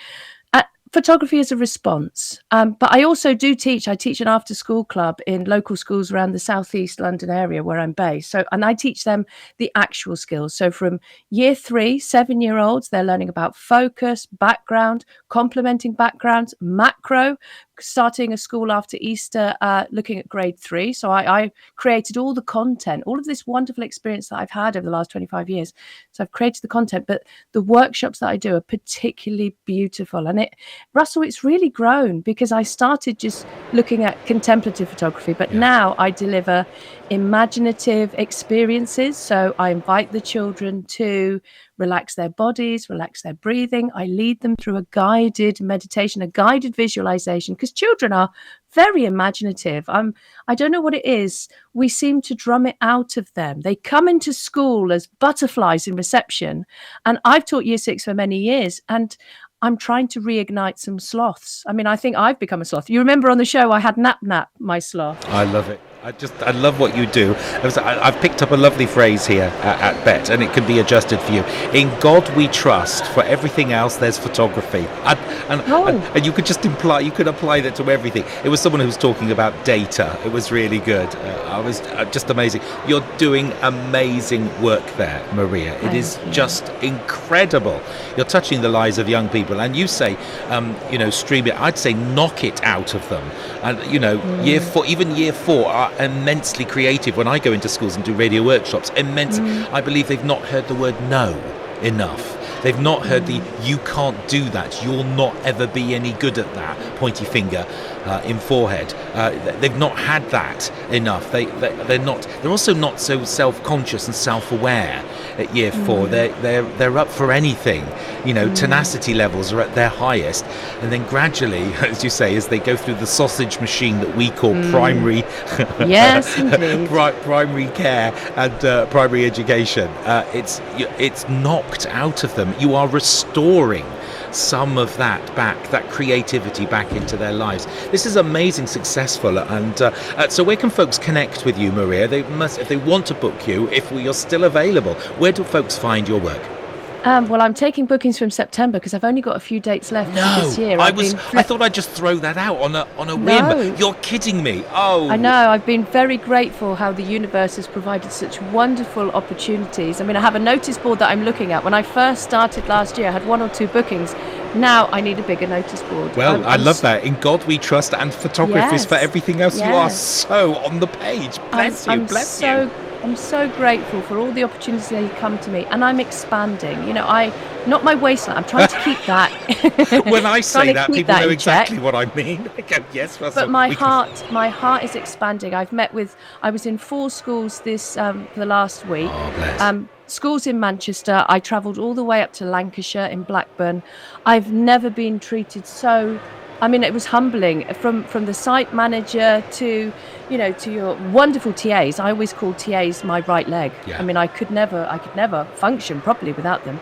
photography as a response. But I also do teach. I teach an after-school club in local schools around the southeast London area where I'm based. And I teach them the actual skills. So from year 3, 7-year-olds, they're learning about focus, background, complementing backgrounds, macro, starting a school after Easter, looking at grade 3. So I created all the content, all of this wonderful experience that I've had over the last 25 years. So I've created the content, but the workshops that I do are particularly beautiful. And Russell, it's really grown because I started just looking at contemplative photography, but now I deliver imaginative experiences. So I invite the children to relax their bodies, relax their breathing. I lead them through a guided meditation, a guided visualization, because children are very imaginative. I don't know what it is. We seem to drum it out of them. They come into school as butterflies in reception. And I've taught year 6 for many years, and I'm trying to reignite some sloths. I mean, I think I've become a sloth. You remember on the show I had Nap, my sloth. I love it. I love what you do. I've picked up a lovely phrase here at Bett, and it can be adjusted for you. In God we trust. For everything else, there's photography. And you could just apply that to everything. It was someone who was talking about data. It was really good. I was just amazing. You're doing amazing work there, Maria. It is just incredible. You're touching the lives of young people, and you say, stream it. I'd say knock it out of them. And year 4, even year 4 are immensely creative. When I go into schools and do radio workshops, I believe they've not heard the word no enough. They've not heard the you can't do that, you'll not ever be any good at that, pointy finger in forehead. They've not had that enough. They're also not so self-conscious and self-aware at year 4. They're up for anything. Tenacity levels are at their highest, and then gradually, as you say, as they go through the sausage machine that we call primary yes, indeed. primary care and primary education, it's knocked out of them. You are restoring some of that back, that creativity back into their lives. This is amazing, successful. And so where can folks connect with you, Maria? If they want to book you, if you're still available, where do folks find your work? Well, I'm taking bookings from September because I've only got a few dates left this year. I thought I'd just throw that out on a whim. No. You're kidding me. Oh, I know. I've been very grateful how the universe has provided such wonderful opportunities. I mean, I have a notice board that I'm looking at. When I first started last year, I had 1 or 2 bookings. Now I need a bigger notice board. Well, I love that. In God we trust, and photography is for everything else. Yes. You are so on the page. Bless you. I'm so grateful for all the opportunities that come to me, and I'm expanding. Not my waistline. I'm trying to keep that. When I say that, people know exactly what I mean. I go, yes, Russell. But my heart is expanding. I was in 4 schools for the last week. Oh, bless. Schools in Manchester. I travelled all the way up to Lancashire in Blackburn. I've never been treated so I mean, it was humbling from the site manager to, to your wonderful TAs. I always call TAs my right leg. Yeah. I mean, I could never function properly without them.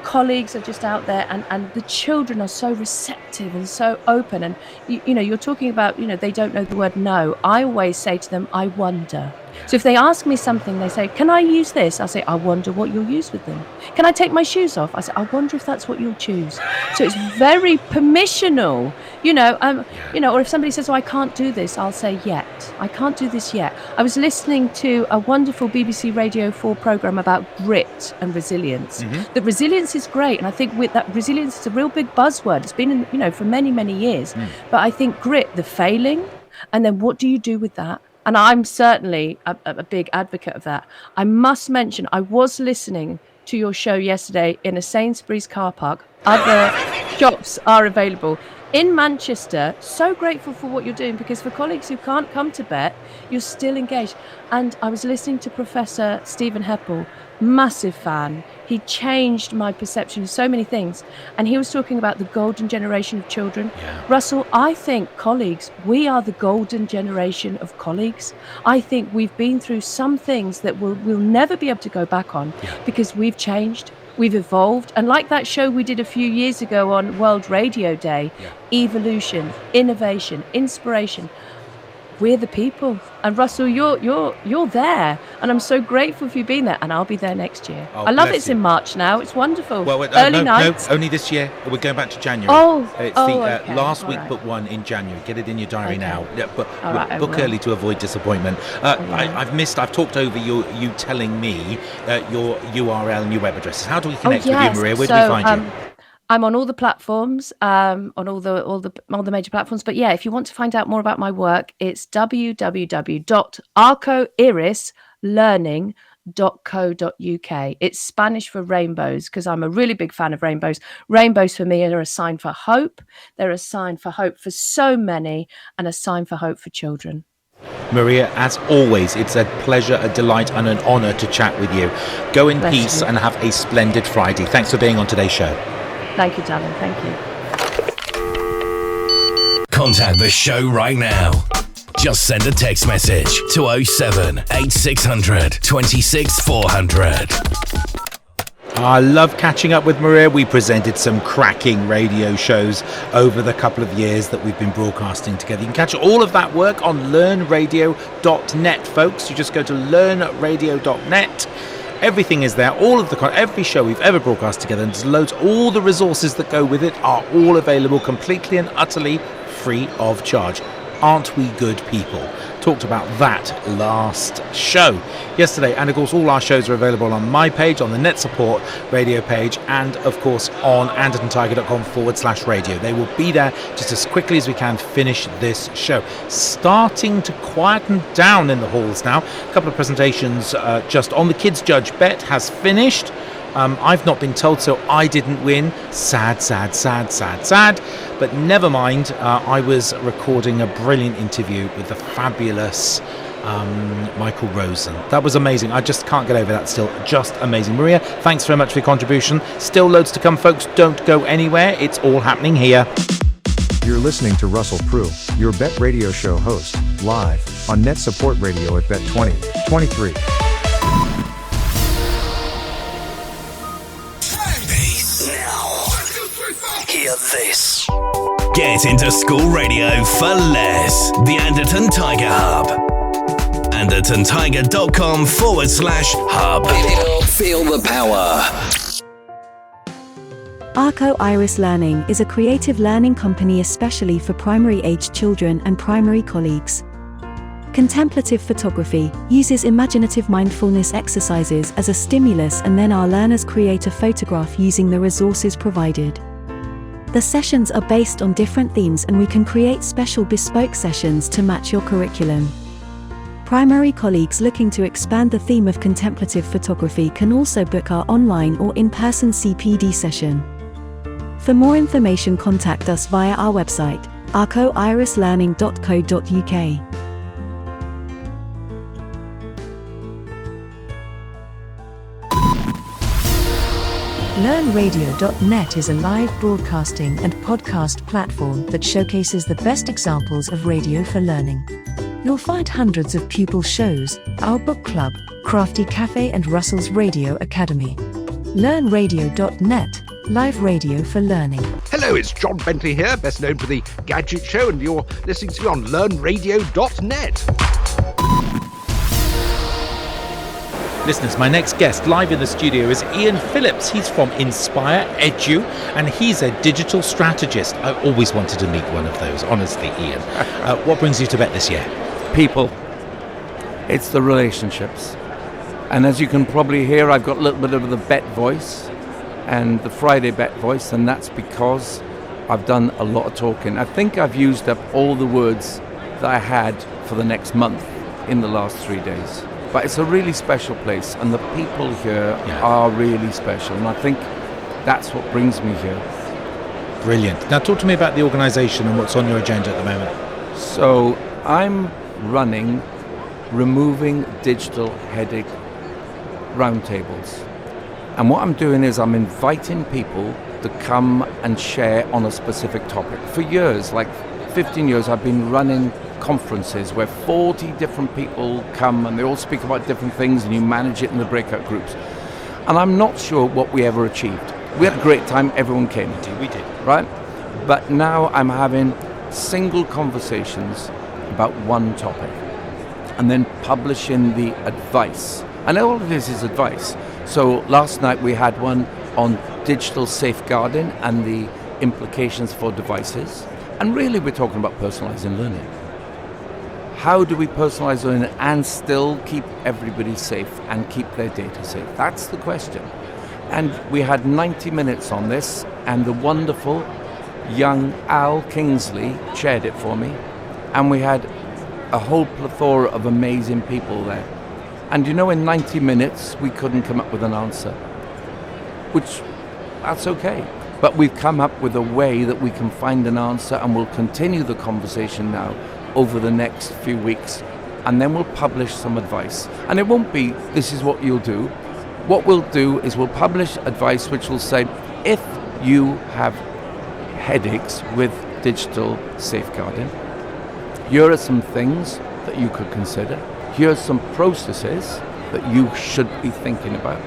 Colleagues are just out there, and the children are so receptive and so open. And you're talking about, they don't know the word no. I always say to them, I wonder. So if they ask me something, they say, can I use this? I say, I wonder what you'll use with them. Can I take my shoes off? I say, I wonder if that's what you'll choose. So it's very permissional, or if somebody says, oh, I can't do this, I'll say, yet. I can't do this yet. I was listening to a wonderful BBC Radio 4 programme about grit and resilience. Mm-hmm. That resilience is great, and I think with that resilience is a real big buzzword. It's been, for many, many years. But I think grit, the failing, and then what do you do with that? And I'm certainly a big advocate of that. I must mention, I was listening to your show yesterday in a Sainsbury's car park. Other shops are available. In Manchester, so grateful for what you're doing, because for colleagues who can't come to Bett, you're still engaged. And I was listening to Professor Stephen Heppel, massive fan. He changed my perception of so many things. And he was talking about the golden generation of children. Yeah. Russell, I think colleagues, we are the golden generation of colleagues. I think we've been through some things that we'll never be able to go back on because we've changed. We've evolved, and like that show we did a few years ago on World Radio Day, evolution, innovation, inspiration. We're the people, and Russell, you're there, and I'm so grateful for you being there, and I'll be there next year. Oh, I love bless it's you. in March now. It's wonderful. Well, early nights. No, only this year. We're going back to January. It's okay. last All week, right. but one in January. Get it in your diary Okay. now. Yeah, but All right, I book will. early to avoid disappointment. I've talked over you telling me your URL and your web addresses. How do we connect with you, Maria? Where do we find you? I'm on all the platforms, on all the major platforms. But yeah, if you want to find out more about my work, it's www.arcoirislearning.co.uk. It's Spanish for rainbows, because I'm a really big fan of rainbows. Rainbows for me are a sign for hope. They're a sign for hope for so many, and a sign for hope for children. Maria, as always, it's a pleasure, a delight, and an honour to chat with you. Go in peace and have a splendid Friday. Thanks for being on today's show. Thank you, darling. Thank you. Contact the show right now. Just send a text message to 07 8600 26 400. I love catching up with Maria. We presented some cracking radio shows over the couple of years that we've been broadcasting together. You can catch all of that work on learnradio.net, folks. You just go to learnradio.net. Everything is there, every show we've ever broadcast together, and there's loads, all the resources that go with it are all available completely and utterly free of charge. Aren't we good people? Talked about that last show yesterday, and of course all our shows are available on my page, on the NetSupport Radio page, and of course on andertontiger.com/radio. They will be there just as quickly as we can finish this show. Starting to quieten down in the halls now. A couple of presentations just on. The Kids Judge Bett has finished. I've not been told, so I didn't win. Sad. But never mind. I was recording a brilliant interview with the fabulous Michael Rosen. That was amazing. I just can't get over that still. Just amazing. Maria, thanks very much for your contribution. Still loads to come, folks. Don't go anywhere. It's all happening here. You're listening to Russell Prue, your Bett Radio Show host, live on NetSupport Radio at Bett 2023. Hear this. Get into school radio for less. The Anderton Tiger Hub. AndertonTiger.com/hub. Feel the power. Arco Iris Learning is a creative learning company especially for primary-aged children and primary colleagues. Contemplative photography uses imaginative mindfulness exercises as a stimulus, and then our learners create a photograph using the resources provided. The sessions are based on different themes, and we can create special bespoke sessions to match your curriculum. Primary colleagues looking to expand the theme of contemplative photography can also book our online or in-person CPD session. For more information, contact us via our website, arcoirislearning.co.uk. LearnRadio.net is a live broadcasting and podcast platform that showcases the best examples of radio for learning. You'll find hundreds of pupil shows, our book club, Crafty Cafe and Russell's Radio Academy. LearnRadio.net, live radio for learning. Hello, it's John Bentley here, best known for the Gadget Show, and you're listening to me on LearnRadio.net. Listeners, my next guest live in the studio is Ian Phillips. He's from Inspir-Edu, and he's a digital strategist. I always wanted to meet one of those, honestly, Ian. What brings you to Bett this year? People. It's the relationships. And as you can probably hear, I've got a little bit of the Bett voice and the Friday Bett voice, and that's because I've done a lot of talking. I think I've used up all the words that I had for the next month in the last 3 days. But it's a really special place, and the people here are really special, and I think that's what brings me here. Brilliant. Now talk to me about the organisation and what's on your agenda at the moment. So I'm running Removing Digital Headache roundtables. And what I'm doing is I'm inviting people to come and share on a specific topic. For years, like 15 years, I've been running conferences where 40 different people come and they all speak about different things, and you manage it in the breakout groups. And I'm not sure what we ever achieved. We had a great time, everyone came. We did. Right? But now I'm having single conversations about one topic and then publishing the advice. And all of this is advice. So last night we had one on digital safeguarding and the implications for devices. And really we're talking about personalizing learning. How do we personalize learning and still keep everybody safe and keep their data safe? That's the question. And we had 90 minutes on this, and the wonderful young Al Kingsley chaired it for me. And we had a whole plethora of amazing people there. And you know, in 90 minutes, we couldn't come up with an answer, which, that's okay. But we've come up with a way that we can find an answer, and we'll continue the conversation now over the next few weeks. And then we'll publish some advice. And it won't be, this is what you'll do. What we'll do is we'll publish advice which will say, if you have headaches with digital safeguarding, here are some things that you could consider. Here are some processes that you should be thinking about.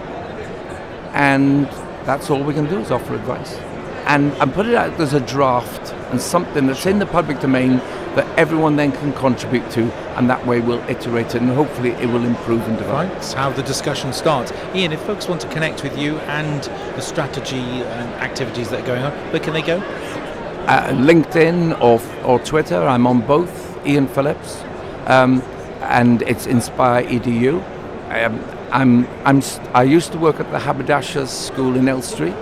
And that's all we can do is offer advice. And put it out as a draft and something that's in the public domain that everyone then can contribute to, and that way we'll iterate it, and hopefully it will improve and develop. Right, that's how the discussion starts. Ian, if folks want to connect with you and the strategy and activities that are going on, where can they go? LinkedIn or Twitter, I'm on both, Ian Phillips, and it's Inspir-Edu. I used to work at the Haberdashers School in Elstree,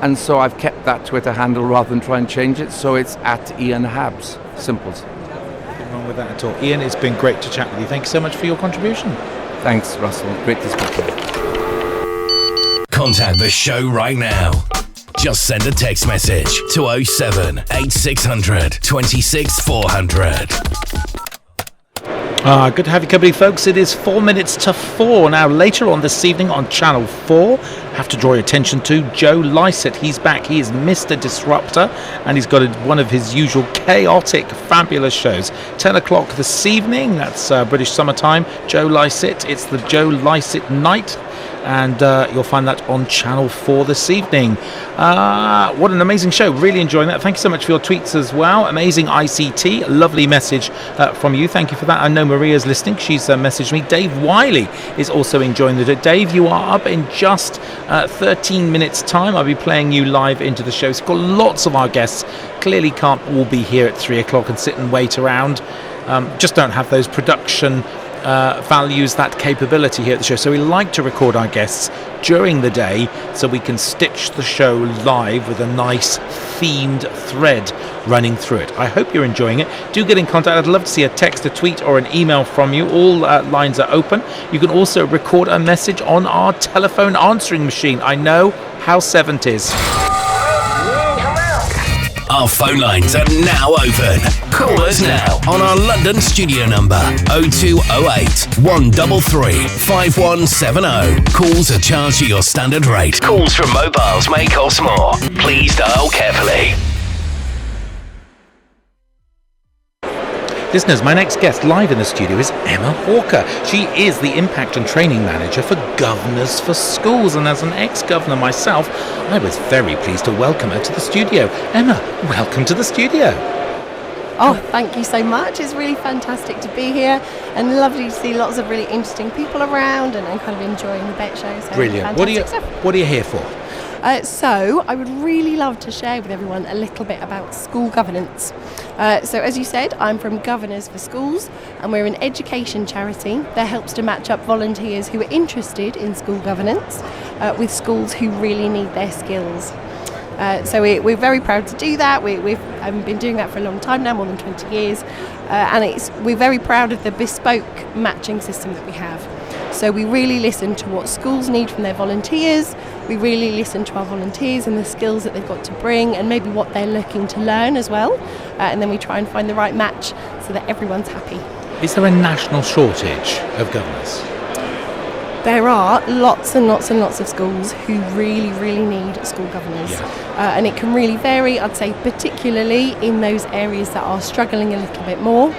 and so I've kept that Twitter handle rather than try and change it, so it's at Ian Habs, simples. Nothing wrong with that at all. Ian, it's been great to chat with you. Thank you so much for your contribution. Thanks, Russell. Great to speak to you. Contact the show right now. Just send a text message to 07 8600 26 400. Good to have your company, folks. It is 4 minutes to 4. Now, later on this evening on Channel 4, have to draw your attention to Joe Lycett. He's back. He is Mr. Disruptor, and he's got one of his usual chaotic, fabulous shows. 10 o'clock this evening, that's British summertime. Joe Lycett. It's the Joe Lycett Night, and you'll find that on Channel 4 this evening. What an amazing show. Really enjoying that. Thank you so much for your tweets as well. Amazing ICT. Lovely message from you. Thank you for that. I know Maria's listening. She's messaged me. Dave Whiley is also enjoying the day. Dave, you are up in just 13 minutes time. I'll be playing you live into the show. It's got lots of our guests. Clearly can't all be here at 3 o'clock and sit and wait around. Just don't have those production values, that capability here at the show. So we like to record our guests during the day so we can stitch the show live with a nice themed thread running through it. I hope you're enjoying it. Do get in contact. I'd love to see a text, a tweet or an email from you. All lines are open. You can also record a message on our telephone answering machine. I know how 70s. Our phone lines are now open. Call us now on our London studio number 0208 133 5170. Calls are charged at your standard rate. Calls from mobiles may cost more. Please dial carefully. Listeners, my next guest live in the studio is Emma Hawker. She is the Impact and Training Manager for Governors for Schools, and as an ex-governor myself, I was very pleased to welcome her to the studio. Emma, welcome to the studio. Oh, thank you so much. It's really fantastic to be here and lovely to see lots of really interesting people around and kind of enjoying the Bett show. So brilliant. What are you here for? So I would really love to share with everyone a little bit about school governance. So as you said, I'm from Governors for Schools, and we're an education charity that helps to match up volunteers who are interested in school governance with schools who really need their skills. So we're very proud to do that. We've been doing that for a long time now, more than 20 years, and we're very proud of the bespoke matching system that we have. So we really listen to what schools need from their volunteers. We really listen to our volunteers and the skills that they've got to bring and maybe what they're looking to learn as well. And then we try and find the right match so that everyone's happy. Is there a national shortage of governors? There are lots and lots and lots of schools who really, really need school governors. Yeah. And it can really vary, I'd say, particularly in those areas that are struggling a little bit more.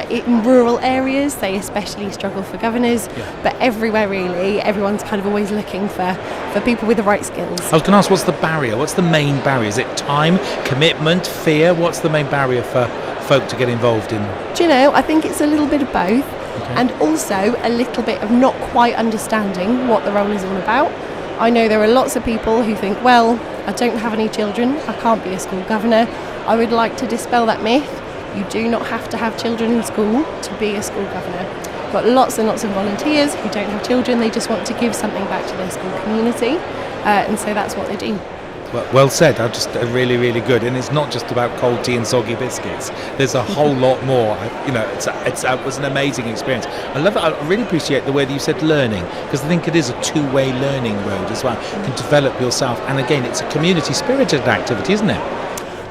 In rural areas, they especially struggle for governors, but everywhere really, everyone's kind of always looking for people with the right skills. I was going to ask, what's the barrier? What's the main barrier? Is it time, commitment, fear? What's the main barrier for folk to get involved in? Do you know, I think it's a little bit of both, and also a little bit of not quite understanding what the role is all about. I know there are lots of people who think, well, I don't have any children, I can't be a school governor. I would like to dispel that myth. You do not have to have children in school to be a school governor. We've got lots and lots of volunteers who don't have children, they just want to give something back to their school community, and so that's what they do. Well said. Just really, really good. And it's not just about cold tea and soggy biscuits. There's a whole lot more. It was an amazing experience. I love it. I really appreciate the way that you said learning, because I think it is a two-way learning road as well. You can develop yourself, and again, it's a community-spirited activity, isn't it?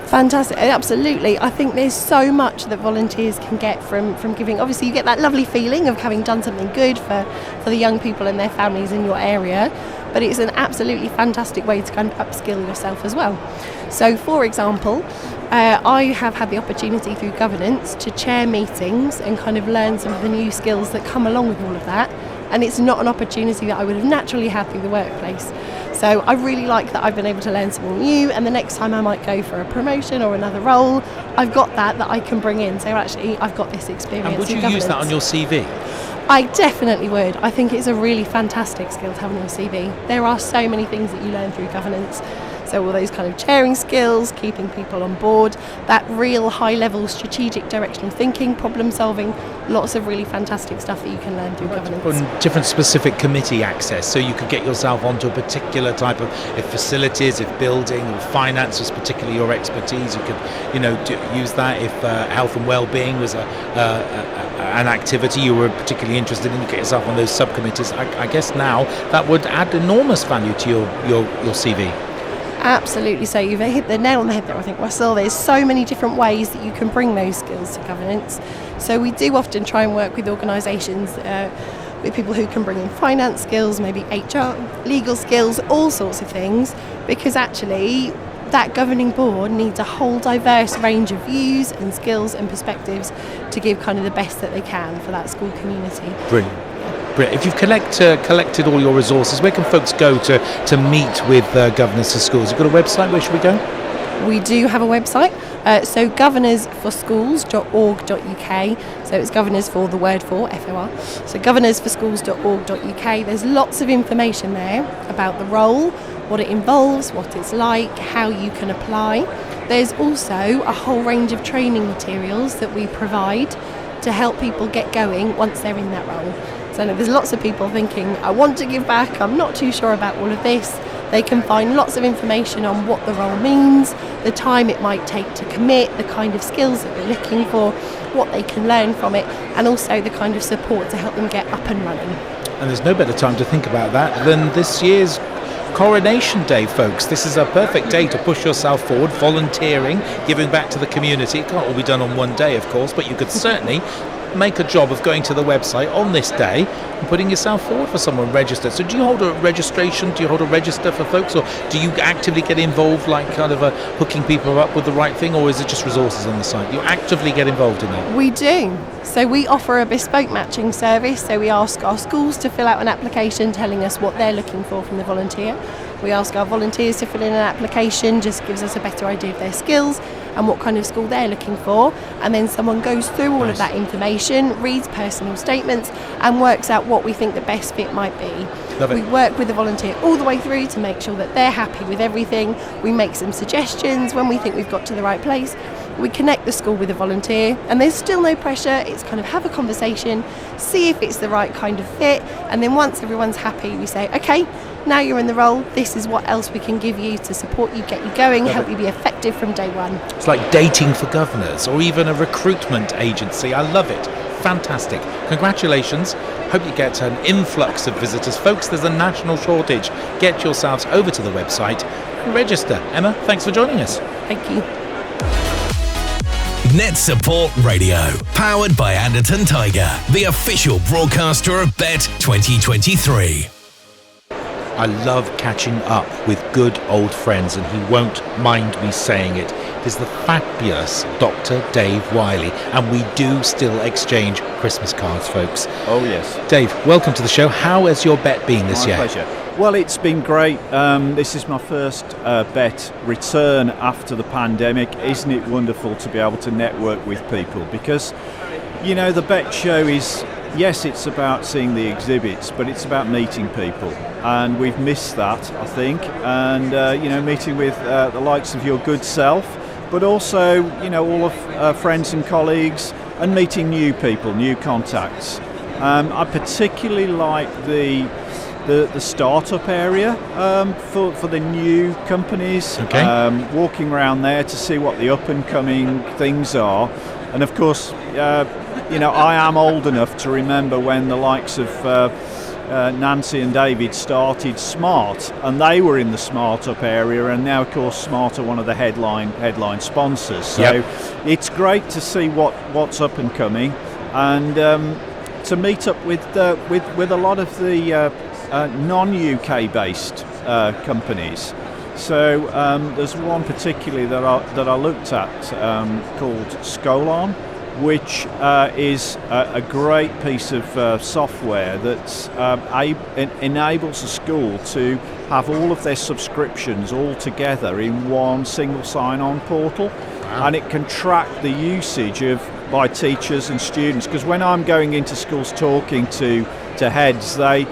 Fantastic, absolutely. I think there's so much that volunteers can get from giving. Obviously, you get that lovely feeling of having done something good for the young people and their families in your area, but it's an absolutely fantastic way to kind of upskill yourself as well. So, for example, I have had the opportunity through governance to chair meetings and kind of learn some of the new skills that come along with all of that, and it's not an opportunity that I would have naturally had through the workplace. So I really like that I've been able to learn something new, and the next time I might go for a promotion or another role, I've got that I can bring in. So actually, I've got this experience. And would you use that on your CV? I definitely would. I think it's a really fantastic skill to have on your CV. There are so many things that you learn through governance. So all those kind of chairing skills, keeping people on board, that real high-level strategic directional thinking, problem-solving, lots of really fantastic stuff that you can learn through governance. And different specific committee access, so you could get yourself onto a particular type of, if facilities, if building, or finance was particularly your expertise, you could, use that. If health and well-being was an activity you were particularly interested in, you get yourself on those subcommittees. I guess now that would add enormous value to your CV. Absolutely. So you've hit the nail on the head there, I think, Russell. There's so many different ways that you can bring those skills to governance. So we do often try and work with organisations, with people who can bring in finance skills, maybe HR, legal skills, all sorts of things, because actually that governing board needs a whole diverse range of views and skills and perspectives to give kind of the best that they can for that school community. Brilliant. If you've collected all your resources, where can folks go to meet with governors for schools? You've got a website, where should we go? We do have a website, so governorsforschools.org.uk, so it's governors for the word for, FOR, so governorsforschools.org.uk. There's lots of information there about the role, what it involves, what it's like, how you can apply. There's also a whole range of training materials that we provide to help people get going once they're in that role. So there's lots of people thinking, I want to give back, I'm not too sure about all of this. They can find lots of information on what the role means, the time it might take to commit, the kind of skills that we're looking for, what they can learn from it, and also the kind of support to help them get up and running. And there's no better time to think about that than this year's Coronation Day, folks. This is a perfect day to push yourself forward, volunteering, giving back to the community. It can't all be done on one day, of course, but you could certainly make a job of going to the website on this day and putting yourself forward for someone registered. So do you hold a registration? Do you hold a register for folks, or do you actively get involved, like kind of hooking people up with the right thing, or is it just resources on the site? You actively get involved in that? We do. So we offer a bespoke matching service. So we ask our schools to fill out an application telling us what they're looking for from the volunteer. We ask our volunteers to fill in an application, just gives us a better idea of their skills and what kind of school they're looking for, and then someone goes through all of that information, reads personal statements and works out what we think the best fit might be. Love it. We work with the volunteer all the way through to make sure that they're happy with everything. We make some suggestions when we think we've got to the right place. We connect the school with the volunteer, and there's still no pressure. It's kind of have a conversation, see if it's the right kind of fit, and then once everyone's happy, we say, okay, now you're in the role, this is what else we can give you to support you, get you going, help you be effective from day one. It's like dating for governors or even a recruitment agency. I love it. Fantastic. Congratulations. Hope you get an influx of visitors. Folks, there's a national shortage. Get yourselves over to the website and register. Emma, thanks for joining us. Thank you. NetSupport Radio, powered by Anderton Tiger, the official broadcaster of Bett 2023. I love catching up with good old friends, and he won't mind me saying it. It is the fabulous Dr. Dave Whiley, and we do still exchange Christmas cards, folks. Oh, yes. Dave, welcome to the show. How has your Bett been this year? My pleasure. Well, it's been great. This is my first Bett return after the pandemic. Isn't it wonderful to be able to network with people? Because, you know, the Bett show is, yes, it's about seeing the exhibits, but it's about meeting people. And we've missed that, I think. And, you know, meeting with the likes of your good self, but also, you know, all of friends and colleagues, and meeting new people, new contacts. I particularly like the startup area for the new companies. Okay. Walking around there to see what the up and coming things are, and of course, you know, I am old enough to remember when the likes of Nancy and David started Smart, and they were in the Smart Up area, and now of course Smart are one of the headline sponsors. So it's great to see what's up and coming, and to meet up with a lot of the non-UK based companies. So there's one particularly that I looked at called Scolon, which is a great piece of software that enables a school to have all of their subscriptions all together in one single sign-on portal. Wow. And it can track the usage by teachers and students, because when I'm going into schools talking to heads, they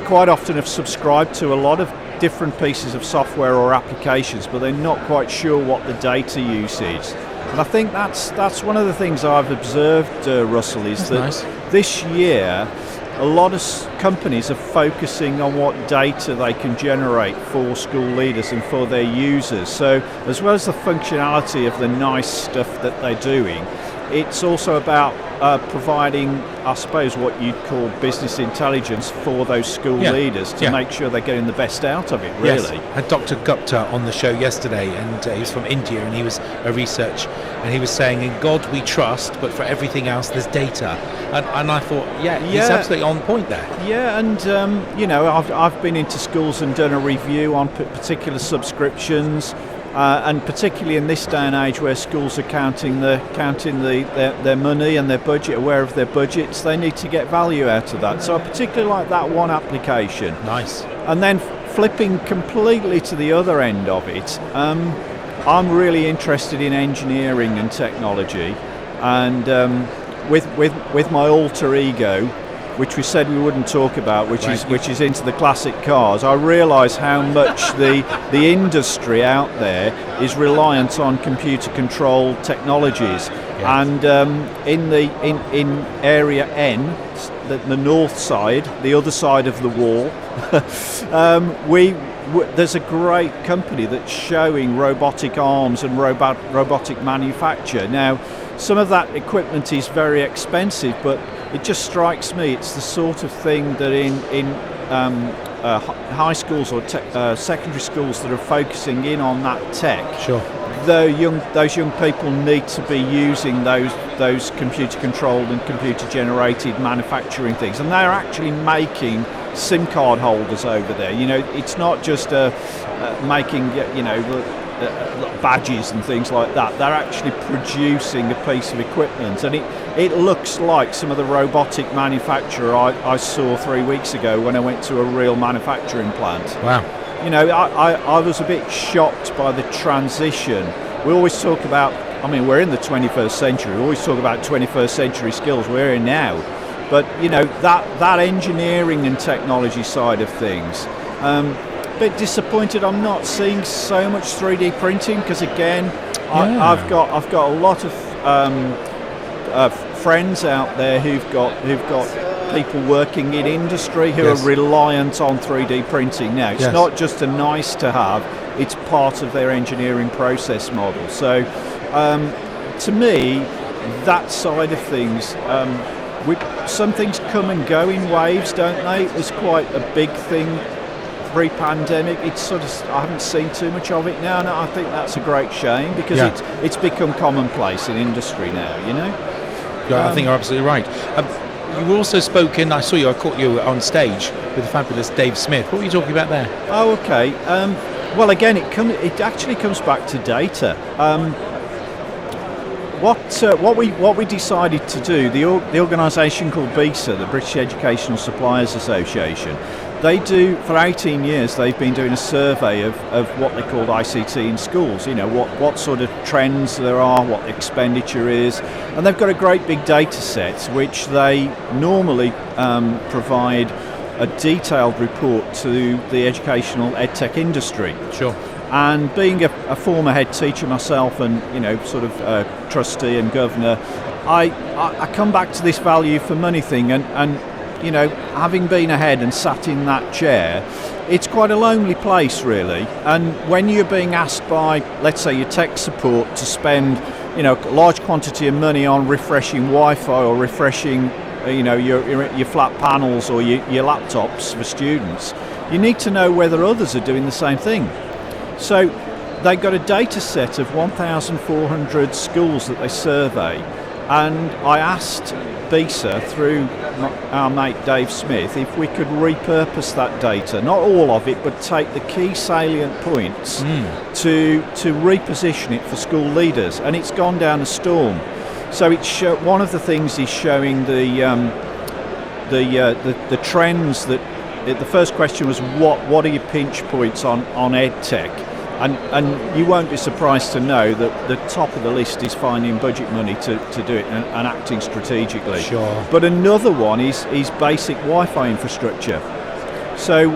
quite often have subscribed to a lot of different pieces of software or applications, but they're not quite sure what the data use is. And I think that's one of the things I've observed, Russell, is that this year a lot of companies are focusing on what data they can generate for school leaders and for their users. So as well as the functionality of the nice stuff that they're doing, it's also about providing, I suppose, what you'd call business intelligence for those school leaders to make sure they're getting the best out of it, really. Yes. I had Dr. Gupta on the show yesterday, and he was from India, and he was a research, and he was saying, in God we trust, but for everything else there's data. And I thought, he's absolutely on point there. Yeah, and you know, I've been into schools and done a review on particular subscriptions. And particularly in this day and age where schools are counting their money and their budget, aware of their budgets, they need to get value out of that. So I particularly like that one application. Nice. And then flipping completely to the other end of it, I'm really interested in engineering and technology, and with my alter ego, which we said we wouldn't talk about, which is into the classic cars, I realise how much the industry out there is reliant on computer controlled technologies. And in area N, the north side, the other side of the wall, there's a great company that's showing robotic arms and robotic manufacture. Now, some of that equipment is very expensive, but it just strikes me it's the sort of thing that in high schools or secondary schools that are focusing in on that tech. Sure. Those young people need to be using those computer controlled and computer generated manufacturing things, and they're actually making SIM card holders over there. It's not just making badges and things like that. They're actually producing a piece of equipment, and it looks like some of the robotic manufacture I saw 3 weeks ago when I went to a real manufacturing plant. Wow. I was a bit shocked by the transition. We always talk about, we're in the 21st century, we always talk about 21st century skills, we're in now. But, that engineering and technology side of things, a bit disappointed I'm not seeing so much 3D printing, because again, I've got a lot of friends out there who've got people working in industry who are reliant on 3D printing now. It's not just a nice to have, it's part of their engineering process model. So to me, that side of things, some things come and go in waves, don't they? It was quite a big thing pre-pandemic. It's I haven't seen too much of it now, and I think that's a great shame, because it's become commonplace in industry now, Yeah, I think you're absolutely right. You also spoke I caught you on stage with the fabulous Dave Smith. What were you talking about there? Oh, okay. Well, again, it actually comes back to data. What we decided to do, the organisation called BATA, the British Educational Suppliers Association, they do, for 18 years, they've been doing a survey of what they called ICT in schools, what sort of trends there are, what the expenditure is, and they've got a great big data set which they normally provide a detailed report to the educational edtech industry. Sure. And being a former head teacher myself, and trustee and governor, I come back to this value for money thing, and having been ahead and sat in that chair, it's quite a lonely place, really. And when you're being asked by, let's say, your tech support to spend, a large quantity of money on refreshing Wi-Fi or refreshing, your flat panels or your laptops for students, you need to know whether others are doing the same thing. So they got a data set of 1,400 schools that they survey, and I asked BATA through our mate Dave Smith if we could repurpose that data, not all of it, but take the key salient points to reposition it for school leaders, and it's gone down a storm. So it's one of the things is showing the trends that. The first question was what are your pinch points on EdTech, and you won't be surprised to know that the top of the list is finding budget money to do it and acting strategically. Sure. But another one is basic Wi-Fi infrastructure. So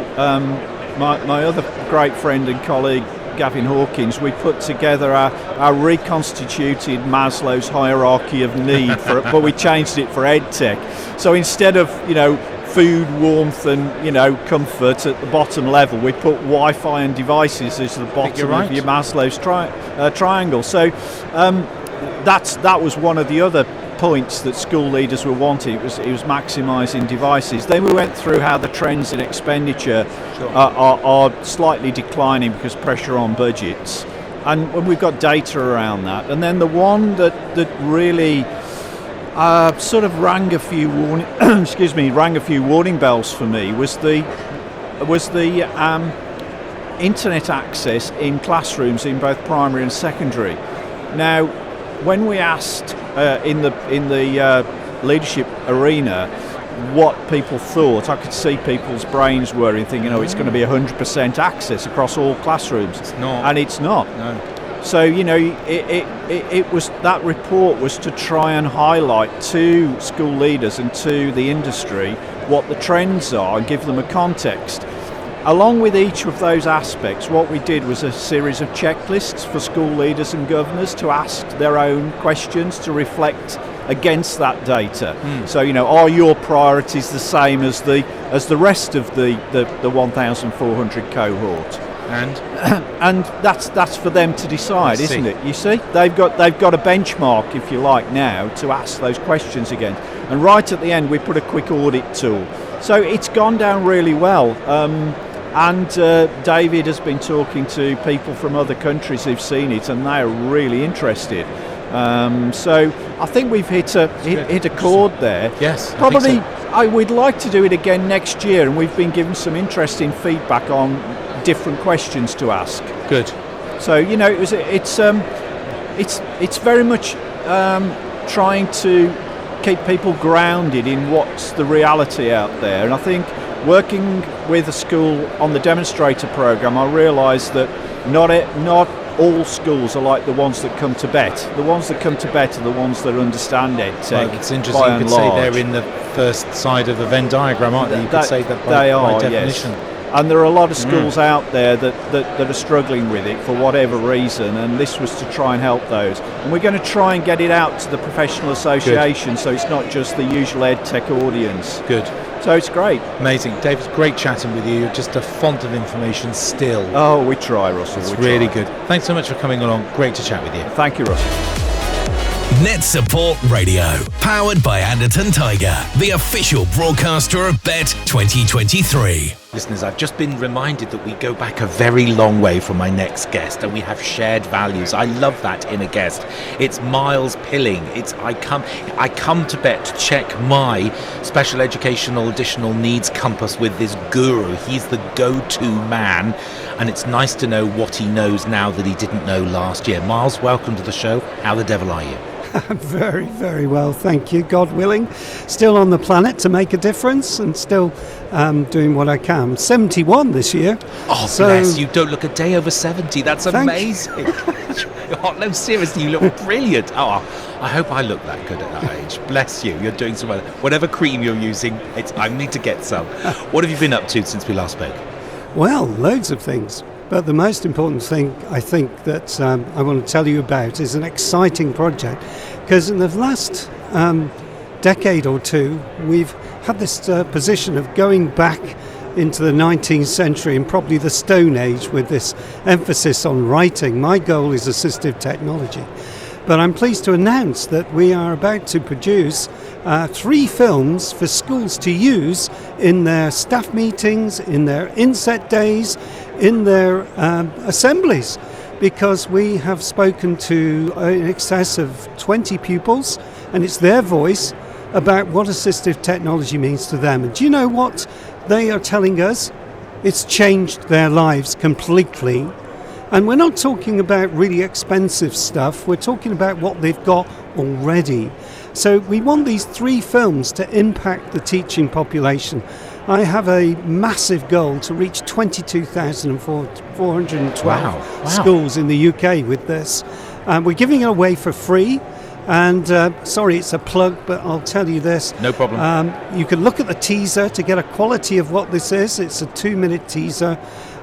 my other great friend and colleague Gavin Hawkins, we put together our reconstituted Maslow's hierarchy of need but we changed it for EdTech. So instead of food, warmth and comfort at the bottom level, we put Wi-Fi and devices as the bottom of your Maslow's triangle. So that was one of the other points that school leaders were wanting. It was maximising devices. Then we went through how the trends in expenditure are slightly declining because pressure on budgets, and when we've got data around that. And then the one that really sort of rang a few warning bells for me was the internet access in classrooms in both primary and secondary. Now, when we asked in the leadership arena what people thought, I could see people's brains whirring, thinking, it's going to be 100% access across all classrooms. It's not. And it's not. No. So it was, that report was to try and highlight to school leaders and to the industry what the trends are and give them a context. Along with each of those aspects, what we did was a series of checklists for school leaders and governors to ask their own questions to reflect against that data. So, are your priorities the same as the rest of the 1,400 cohort? and that's for them to decide, isn't it? You see, they've got a benchmark, if you like, now to ask those questions again. And right at the end, we put a quick audit tool. So it's gone down really well. And David has been talking to people from other countries who've seen it, and they are really interested. So I think we've hit a chord there. Yes, probably. We'd like to do it again next year, and we've been given some interesting feedback on different questions to ask. Good. So it's very much trying to keep people grounded in what's the reality out there, and I think working with a school on the demonstrator program, I realised that not all schools are like the ones that come to Bett. The ones that come to Bett are the ones that understand EdTech. Well, it's interesting. You could say they're in the first side of the Venn diagram, aren't they? You could say that by definition. Yes. And there are a lot of schools out there that are struggling with it for whatever reason, and this was to try and help those. And we're going to try and get it out to the professional association. Good. So it's not just the usual EdTech audience. Good. So it's great. Amazing. Dave, it's great chatting with you. You're just a font of information still. Oh, we try, Russell. It's really good. Thanks so much for coming along. Great to chat with you. Thank you, Russell. NetSupport Radio, powered by Anderton Tiger, the official broadcaster of Bett 2023. Listeners, I've just been reminded that we go back a very long way from my next guest, and we have shared values. I love that in a guest. It's Myles Pilling. I come to Bett to check my special educational additional needs compass with this guru. He's the go-to man, and it's nice to know what he knows now that he didn't know last year. Myles, welcome to the show. How the devil are you? Very, very well, thank you. God willing, still on the planet to make a difference, and still doing what I can. I'm 71 this year. Oh, so, bless you! Don't look a day over 70. That's amazing. Oh, no, seriously, you look brilliant. Oh, I hope I look that good at that age. Bless you. You're doing some whatever cream you're using. I need to get some. What have you been up to since we last spoke? Well, loads of things. But the most important thing I think that I want to tell you about is an exciting project, because in the last decade or two we've had this position of going back into the 19th century and probably the Stone Age with this emphasis on writing. My goal is assistive technology. But I'm pleased to announce that we are about to produce 3 films for schools to use in their staff meetings, in their inset days, in their assemblies, because we have spoken to in excess of 20 pupils, and it's their voice about what assistive technology means to them. And do you know what they are telling us? It's changed their lives completely. And we're not talking about really expensive stuff, we're talking about what they've got already. So we want these 3 films to impact the teaching population. I have a massive goal to reach 22,412 schools in the UK with this. We're giving it away for free. And sorry, it's a plug, but I'll tell you this. No problem. You can look at the teaser to get a quality of what this is. It's a 2-minute teaser,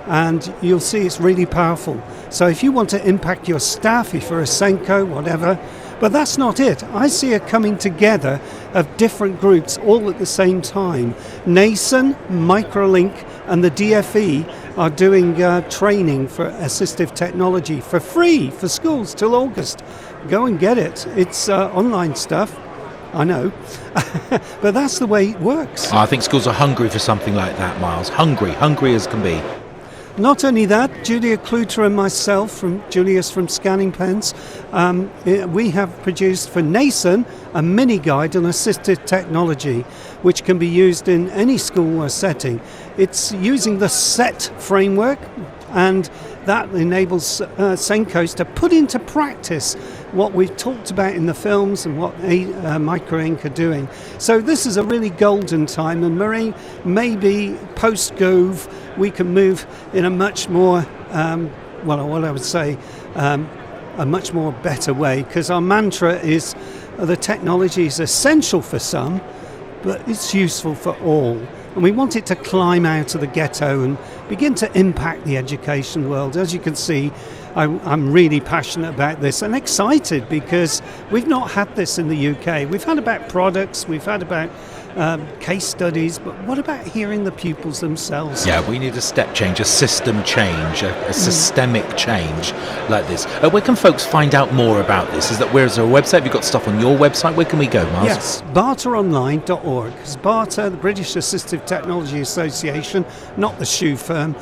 and you'll see it's really powerful. So if you want to impact your staff, if you're a Senko, whatever, but that's not it. I see a coming together of different groups all at the same time. NASON, Microlink, and the DFE are doing training for assistive technology for free for schools till August. Go and get it. It's online stuff. I know. But that's the way it works. I think schools are hungry for something like that, Myles. Hungry as can be. Not only that, Julia Kluter and myself, Julius from Scanning Pens, we have produced for NASON a mini guide on assistive technology, which can be used in any school or setting. It's using the SET framework, and that enables Senkos to put into practice what we've talked about in the films and what Microink are doing. So this is a really golden time, and Marie, maybe post-Gove we can move in a much more, what I would say, a much more better way, because our mantra is the technology is essential for some, but it's useful for all. And we want it to climb out of the ghetto and begin to impact the education world. As you can see, I'm really passionate about this and excited, because we've not had this in the UK. We've had about products, we've had about case studies, but what about hearing the pupils themselves? Yeah, we need a step change, a system change, a systemic change like this. Where can folks find out more about this? Where's our website? Have you got stuff on your website? Where can we go, Myles? Yes, BATAonline.org. Because BATA, the British Assistive Technology Association, not the shoe firm,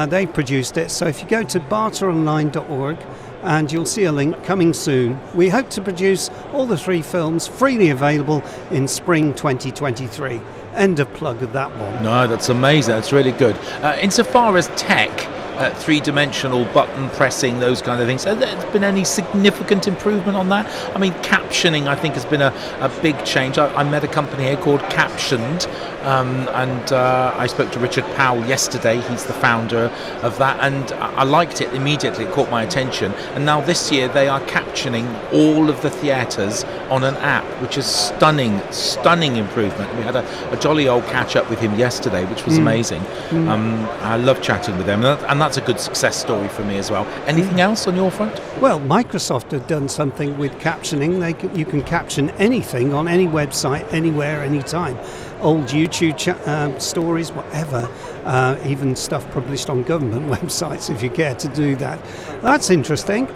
they produced it. So if you go to BATAonline.org, and you'll see a link coming soon. We hope to produce all the 3 films freely available in spring 2023. End of plug of that one. No, that's amazing. That's really good. Insofar as tech, 3-dimensional button pressing, those kind of things, has there been any significant improvement on that? I mean, captioning, I think, has been a big change. I met a company here called Captioned, and I spoke to Richard Powell yesterday. He's the founder of that, and I liked it immediately. It caught my attention. And now this year they are captioning all of the theatres on an app, which is stunning improvement. We had a jolly old catch up with him yesterday, which was amazing. I love chatting with them, and that's a good success story for me as well. Anything else on your front? Well, Microsoft have done something with captioning. You can caption anything on any website, anywhere, anytime. Old YouTube stories, whatever, even stuff published on government websites, if you care to do that. That's interesting.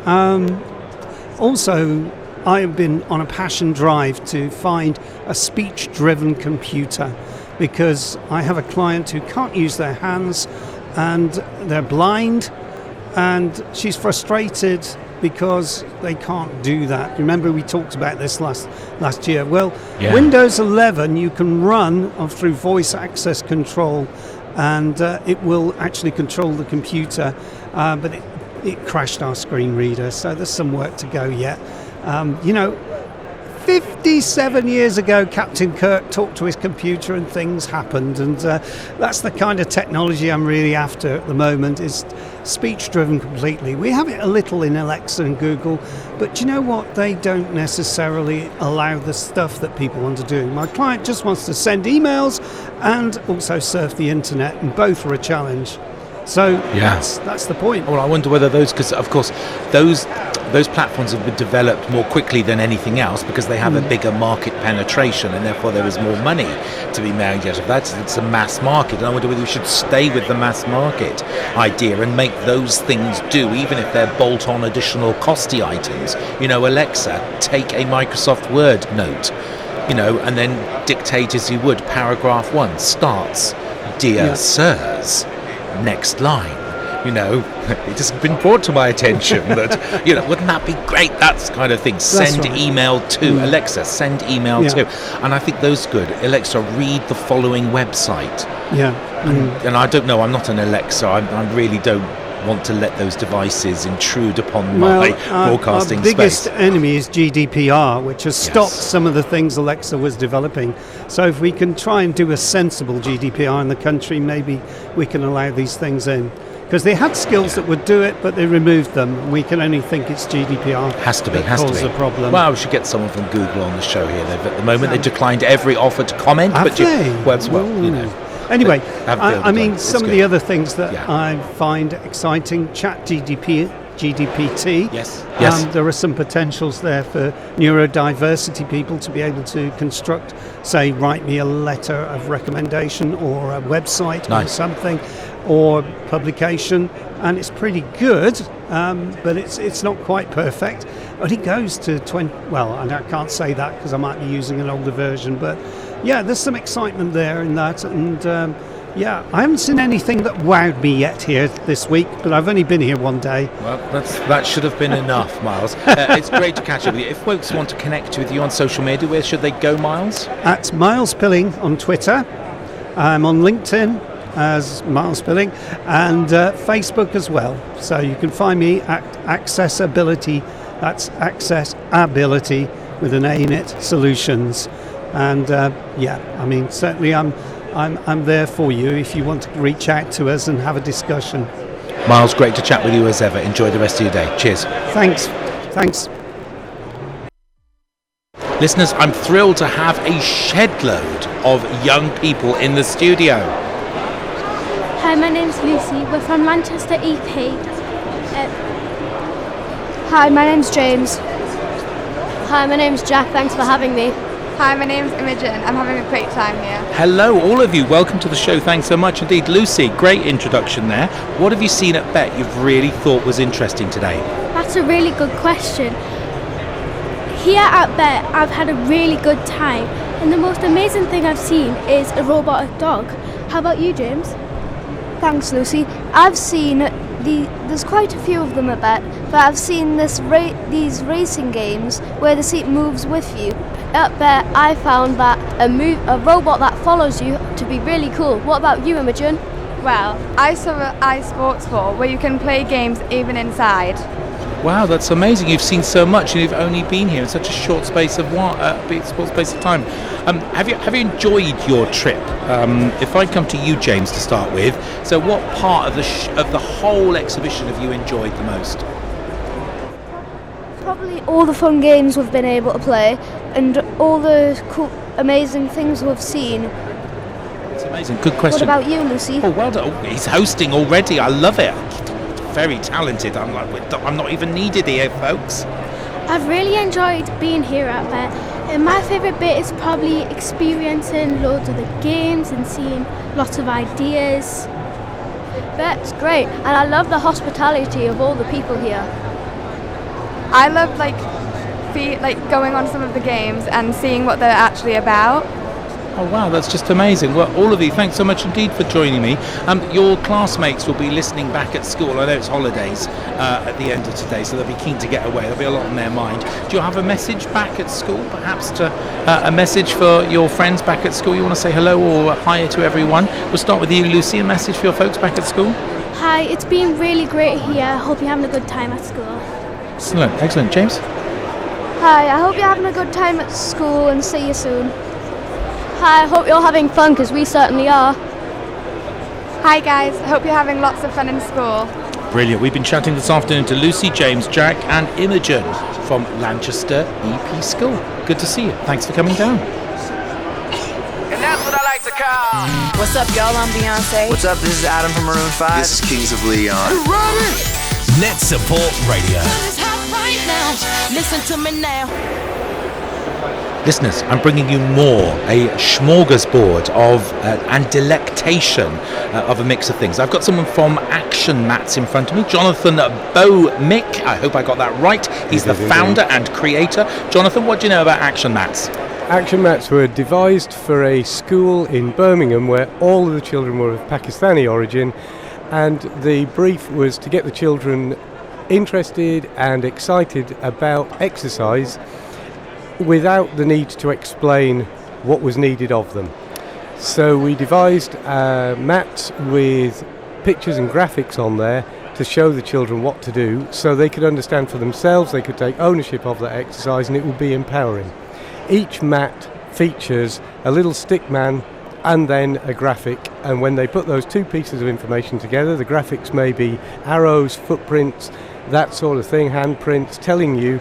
Also, I have been on a passion drive to find a speech-driven computer, because I have a client who can't use their hands and they're blind, and she's frustrated because they can't do that. Remember, we talked about this last year. Well, yeah. Windows 11 you can run through voice access control, and it will actually control the computer, but it crashed our screen reader, so there's some work to go yet. 57 years ago, Captain Kirk talked to his computer and things happened, and that's the kind of technology I'm really after at the moment, is speech-driven completely. We have it a little in Alexa and Google, but you know what? They don't necessarily allow the stuff that people want to do. My client just wants to send emails and also surf the internet, and both are a challenge. So that's the point. Well, I wonder whether those, because of course those platforms have been developed more quickly than anything else, because they have a bigger market penetration, and therefore there is more money to be made out of that. It's a mass market, and I wonder whether we should stay with the mass market idea and make those things do, even if they're bolt-on additional costy items. Alexa, take a Microsoft Word note, and then dictate as you would. Paragraph 1 starts, "Dear sirs, next line." It has been brought to my attention that, wouldn't that be great? That's kind of thing. Send email to Alexa, send email to. And I think those are good. Alexa, read the following website. Yeah. And I don't know, I'm not an Alexa. I really don't want to let those devices intrude upon my broadcasting space. Our biggest enemy is GDPR, which has stopped some of the things Alexa was developing. So if we can try and do a sensible GDPR in the country, maybe we can allow these things in. Because they had skills that would do it, but they removed them. We can only think it's GDPR. Has to be. A problem. Well, we should get someone from Google on the show here. At the moment, they declined every offer to comment. Anyway, I mean, some of the other things that I find exciting, GPT. Yes. There are some potentials there for neurodiversity people to be able to construct, say, write me a letter of recommendation or a website or something, or publication, and it's pretty good, but it's not quite perfect. But it goes to 20. Well, and I can't say that because I might be using an older version, but yeah, there's some excitement there in that, and I haven't seen anything that wowed me yet here this week, but I've only been here one day. Well, that should have been enough, Myles. It's great to catch up with you. If folks want to connect with you on social media, where should they go, Myles? At Myles Pilling on Twitter. I'm on LinkedIn as Myles Pilling, and Facebook as well. So you can find me at Accessibility. That's Accessibility with an A in it, Solutions. And certainly I'm there for you if you want to reach out to us and have a discussion. Myles, great to chat with you as ever. Enjoy the rest of your day. Cheers. Thanks. Listeners, I'm thrilled to have a shed load of young people in the studio. Hi, my name's Lucy. We're from Lanchester EP. Hi, my name's James. Hi, my name's Jack. Thanks for having me. Hi, my name's Imogen. I'm having a great time here. Hello, all of you. Welcome to the show. Thanks so much indeed. Lucy, great introduction there. What have you seen at Bett you've really thought was interesting today? That's a really good question. Here at Bett, I've had a really good time, and the most amazing thing I've seen is a robotic dog. How about you, James? Thanks, Lucy. I've seen there's quite a few of them at Bett, but I've seen these racing games where the seat moves with you. At Bett, I found that a robot that follows you to be really cool. What about you, Imogen? Well, I saw an iSports Hall where you can play games even inside. Wow, that's amazing. You've seen so much and you've only been here in such a short space of time. Have you enjoyed your trip? If I come to you, James, to start with, so what part of the whole exhibition have you enjoyed the most? Probably all the fun games we've been able to play and all the cool, amazing things we've seen. It's amazing. Good question. What about you, Lucy? Oh, well done. Oh, he's hosting already. I love it. Very talented. I'm not even needed here, folks. I've really enjoyed being here at Bett, and my favourite bit is probably experiencing loads of the games and seeing lots of ideas. Bett's great, and I love the hospitality of all the people here. I love going on some of the games and seeing what they're actually about. Oh wow, that's just amazing. Well, all of you, thanks so much indeed for joining me. Your classmates will be listening back at school. I know it's holidays at the end of today, so they'll be keen to get away. There'll be a lot on their mind. Do you have a message back at school, perhaps a message for your friends back at school? You want to say hello or hi to everyone? We'll start with you, Lucy. A message for your folks back at school? Hi, it's been really great here. Hope you're having a good time at school. Excellent. James? Hi, I hope you're having a good time at school and see you soon. Hi, I hope you're having fun, because we certainly are. Hi guys, I hope you're having lots of fun in school. Brilliant. We've been chatting this afternoon to Lucy, James, Jack and Imogen from Lanchester EP School. Good to see you. Thanks for coming down. And that's what I like to call. What's up, y'all? I'm Beyonce. What's up? This is Adam from Maroon 5. This is Kings of Leon. You ready? NetSupport Radio. Right now. Listen to me now. Listeners, I'm bringing you a smorgasbord of and delectation of a mix of things. I've got someone from Action Mats in front of me, Jonathan Bhowmick. I hope I got that right. He's the founder and creator. Jonathan, what do you know about Action Mats? Action Mats were devised for a school in Birmingham where all of the children were of Pakistani origin, and the brief was to get the children interested and excited about exercise without the need to explain what was needed of them. So we devised mats with pictures and graphics on there to show the children what to do so they could understand for themselves, they could take ownership of that exercise, and it would be empowering. Each mat features a little stick man and then a graphic, and when they put those two pieces of information together, the graphics may be arrows, footprints, that sort of thing, handprints, telling you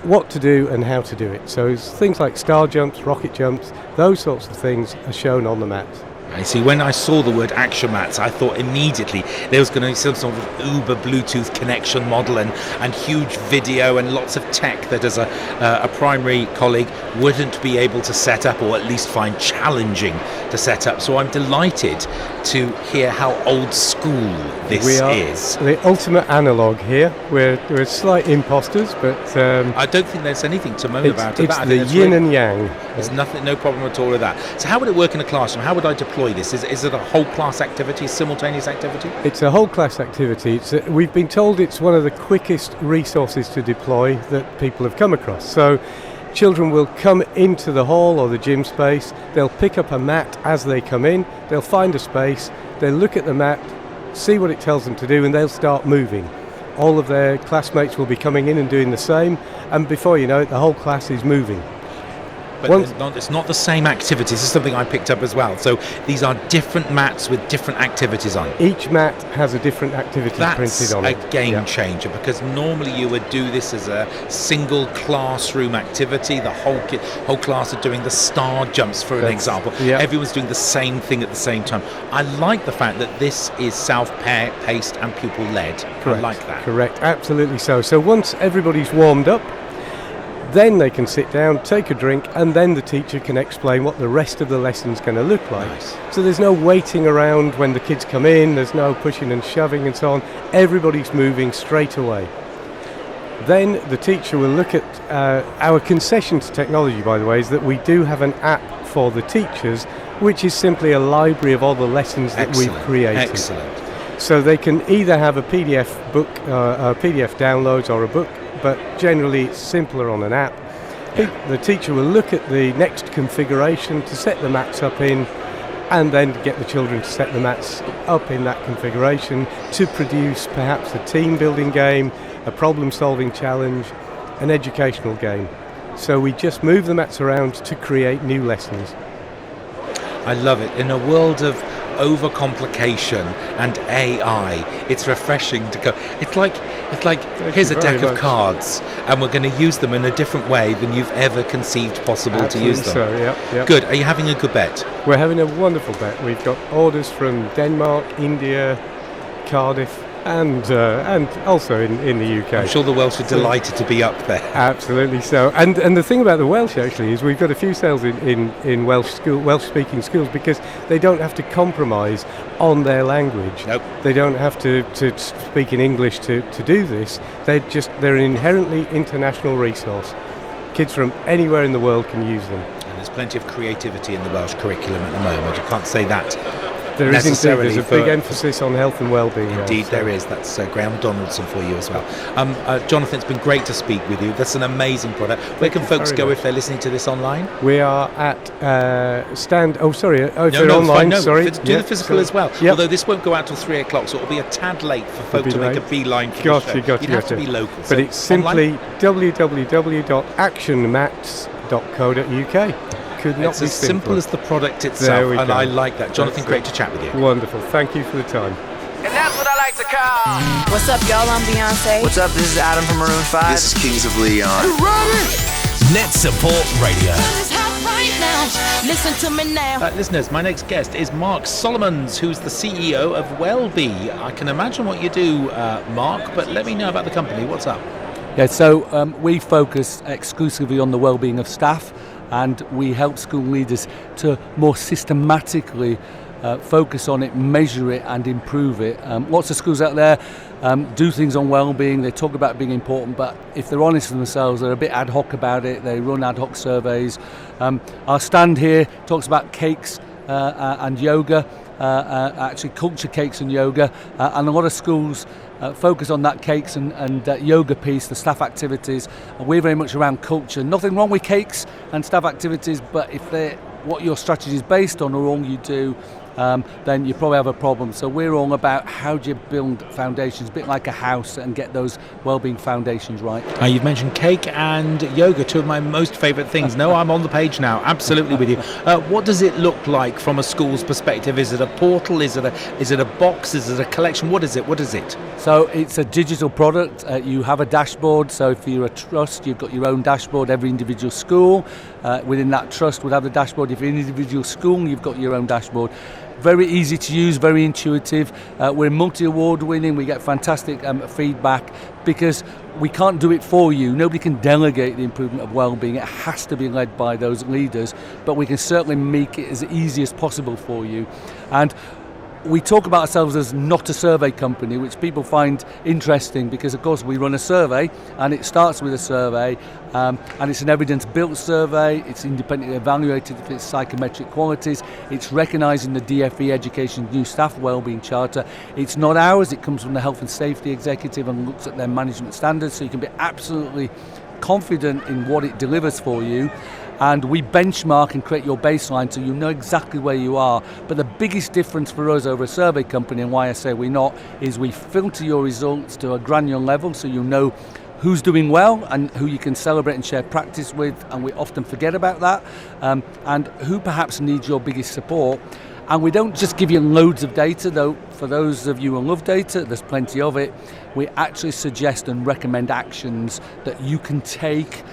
what to do and how to do it. So things like star jumps, rocket jumps, those sorts of things are shown on the mat. I see. When I saw the word Action Mats, I thought immediately there was going to be some sort of Uber Bluetooth connection model and huge video and lots of tech that as a primary colleague wouldn't be able to set up, or at least find challenging to set up. So I'm delighted to hear how old school this is. The ultimate analogue here. We're slight imposters, but I don't think there's anything to moan about. It's the yin and yang. There's no problem at all with that. So how would it work in a classroom? How would I deploy this? Is it a whole class activity, simultaneous activity? It's a whole class activity. We've been told it's one of the quickest resources to deploy that people have come across. So children will come into the hall or the gym space, they'll pick up a mat as they come in, they'll find a space, they'll look at the mat, see what it tells them to do, and they'll start moving. All of their classmates will be coming in and doing the same, and before you know it, the whole class is moving. But it's not the same activities. This is something I picked up as well. So these are different mats with different activities on. Each mat has a different activity printed on it. That's a game changer, because normally you would do this as a single classroom activity. The whole class are doing the star jumps, for an example. Yeah. Everyone's doing the same thing at the same time. I like the fact that this is self-paced and pupil-led. Correct. I like that. Correct, absolutely so. So once everybody's warmed up, Then they can sit down, take a drink, and then the teacher can explain what the rest of the lesson's going to look like. Nice. So there's no waiting around when the kids come in, there's no pushing and shoving and so on. Everybody's moving straight away. Then the teacher will look at our concession to technology, by the way, is that we do have an app for the teachers, which is simply a library of all the lessons that we've created. Excellent. So they can either have a PDF book, PDF downloads or a book, but generally it's simpler on an app. The teacher will look at the next configuration to set the mats up in, and then get the children to set the mats up in that configuration to produce perhaps a team building game, a problem solving challenge, an educational game. So we just move the mats around to create new lessons. I love it. In a world of overcomplication and AI, it's refreshing to go. It's like here's a deck of cards, and we're going to use them in a different way than you've ever conceived possible to use them. So, yeah. Good. Are you having a good bet? We're having a wonderful bet. We've got orders from Denmark, India, Cardiff, and also in the UK. I'm sure the Welsh are delighted to be up there. Absolutely so. And the thing about the Welsh actually is we've got a few sales in Welsh-speaking schools because they don't have to compromise on their language. Nope. They don't have to speak in English to do this. They're an inherently international resource. Kids from anywhere in the world can use them. And there's plenty of creativity in the Welsh curriculum at the moment. You can't say that. There is indeed. There's a big emphasis on health and well-being. Indeed, there is. That's Graham Donaldson for you as well. Jonathan, it's been great to speak with you. That's an amazing product. Where can folks go if they're listening to this online? We are at stand. Oh, sorry. Oh, if no, they're online. No, sorry. Do the physical as well. Yep. Although this won't go out till 3 o'clock, so it'll be a tad late for folk to make a beeline for the show. You'd have to be local. But it's simply www.actionmats.co.uk. It's as simple as the product itself, and I like that. Jonathan, great to chat with you. Wonderful. Thank you for the time. And that's what I like to call. What's up, y'all? I'm Beyonce. What's up? This is Adam from Maroon 5. This is Kings of Leon. NetSupport Radio. Right now. Listen to me now. Listeners, my next guest is Mark Solomons, who's the CEO of Wellbee. I can imagine what you do, Mark, but let me know about the company. What's up? Yeah, so we focus exclusively on the well-being of staff, and we help school leaders to more systematically focus on it, measure it and improve it. Lots of schools out there do things on well-being, they talk about being important, but if they're honest with themselves, they're a bit ad hoc about it, they run ad hoc surveys. Our stand here talks about cakes and yoga, actually culture cakes and yoga, and a lot of schools focus on that cakes and yoga piece, the staff activities. We're very much around culture. Nothing wrong with cakes and staff activities, but if they're what your strategy is based on or all you do, then you probably have a problem. So we're all about how do you build foundations, a bit like a house, and get those well-being foundations right. You've mentioned cake and yoga, two of my most favourite things. No, I'm on the page now, absolutely with you. What does it look like from a school's perspective? Is it a portal? Is it a box? Is it a collection? What is it? So it's a digital product. You have a dashboard. So if you're a trust, you've got your own dashboard. Every individual school within that trust would have the dashboard. If you're an individual school, you've got your own dashboard. Very easy to use, very intuitive. We're multi-award winning. We get fantastic feedback because we can't do it for you. Nobody can delegate the improvement of well-being. It has to be led by those leaders, but we can certainly make it as easy as possible for you. And we talk about ourselves as not a survey company, which people find interesting because, of course, we run a survey and it starts with a survey and it's an evidence-built survey. It's independently evaluated for its psychometric qualities. It's recognising the DFE Education New Staff Wellbeing Charter. It's not ours. It comes from the Health and Safety Executive and looks at their management standards, so you can be absolutely confident in what it delivers for you. And we benchmark and create your baseline so you know exactly where you are. But the biggest difference for us over a survey company, and why I say we're not, is we filter your results to a granular level so you know who's doing well and who you can celebrate and share practice with, and we often forget about that, and who perhaps needs your biggest support. And we don't just give you loads of data, though. For those of you who love data, there's plenty of it. We actually suggest and recommend actions that you can take.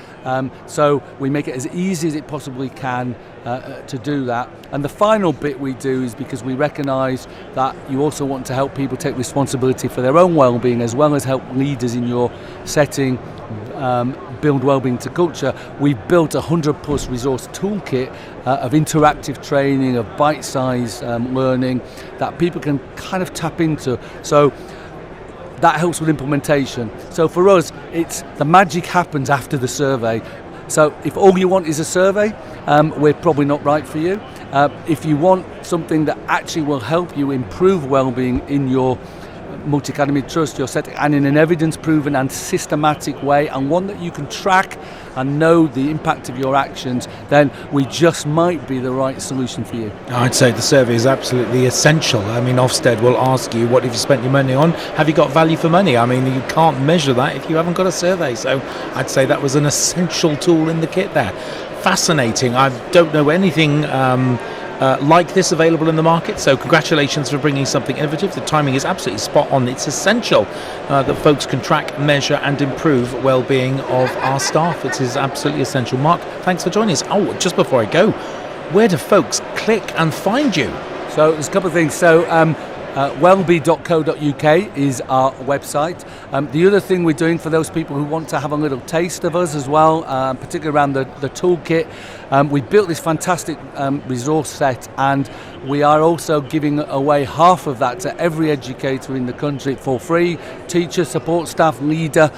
So we make it as easy as it possibly can to do that. And the final bit we do is because we recognise that you also want to help people take responsibility for their own well-being, as well as help leaders in your setting build wellbeing to culture, we've built a 100+ resource toolkit of interactive training, of bite-sized learning that people can kind of tap into. So that helps with implementation. So for us, it's the magic happens after the survey. So if all you want is a survey, we're probably not right for you. If you want something that actually will help you improve well-being in your multi-academy trust, your setting, and in an evidence-proven and systematic way, and one that you can track and know the impact of your actions, then we just might be the right solution for you. I'd say the survey is absolutely essential. I mean, Ofsted will ask you, what have you spent your money on? Have you got value for money? I mean, you can't measure that if you haven't got a survey. So I'd say that was an essential tool in the kit there. Fascinating. I don't know anything like this available in the market, so congratulations for bringing something innovative. The timing is absolutely spot on. It's essential that folks can track, measure and improve well-being of our staff. It is absolutely essential. Mark, thanks for joining us. Oh, just before I go, where do folks click and find you? So there's a couple of things. So wellbee.co.uk is our website. The other thing we're doing for those people who want to have a little taste of us as well, particularly around the toolkit, we built this fantastic resource set, and we are also giving away half of that to every educator in the country for free, teacher, support staff, leader,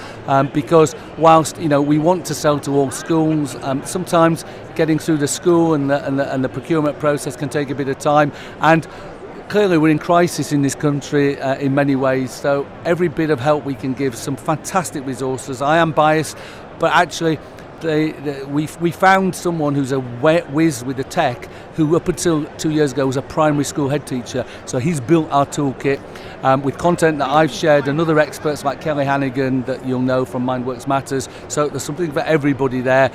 because whilst we want to sell to all schools, sometimes getting through the school and the procurement process can take a bit of time, and clearly we're in crisis in this country in many ways, so every bit of help we can give, some fantastic resources. I am biased, but actually we found someone who's a whiz with the tech, who up until 2 years ago was a primary school head teacher. So he's built our toolkit with content that I've shared, and other experts like Kelly Hannigan that you'll know from Mindworks Matters. So there's something for everybody there.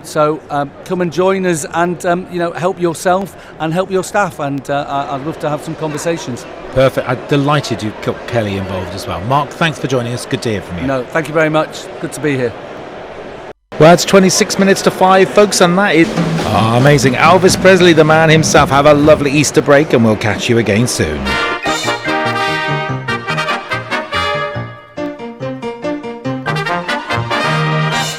So come and join us, and help yourself and help your staff. And I'd love to have some conversations. Perfect. I'm delighted you got Kelly involved as well. Mark, thanks for joining us. Good to hear from you. No, thank you very much. Good to be here. Well, it's 26 minutes to 5, folks, and that is amazing. Elvis Presley, the man himself. Have a lovely Easter break, and we'll catch you again soon.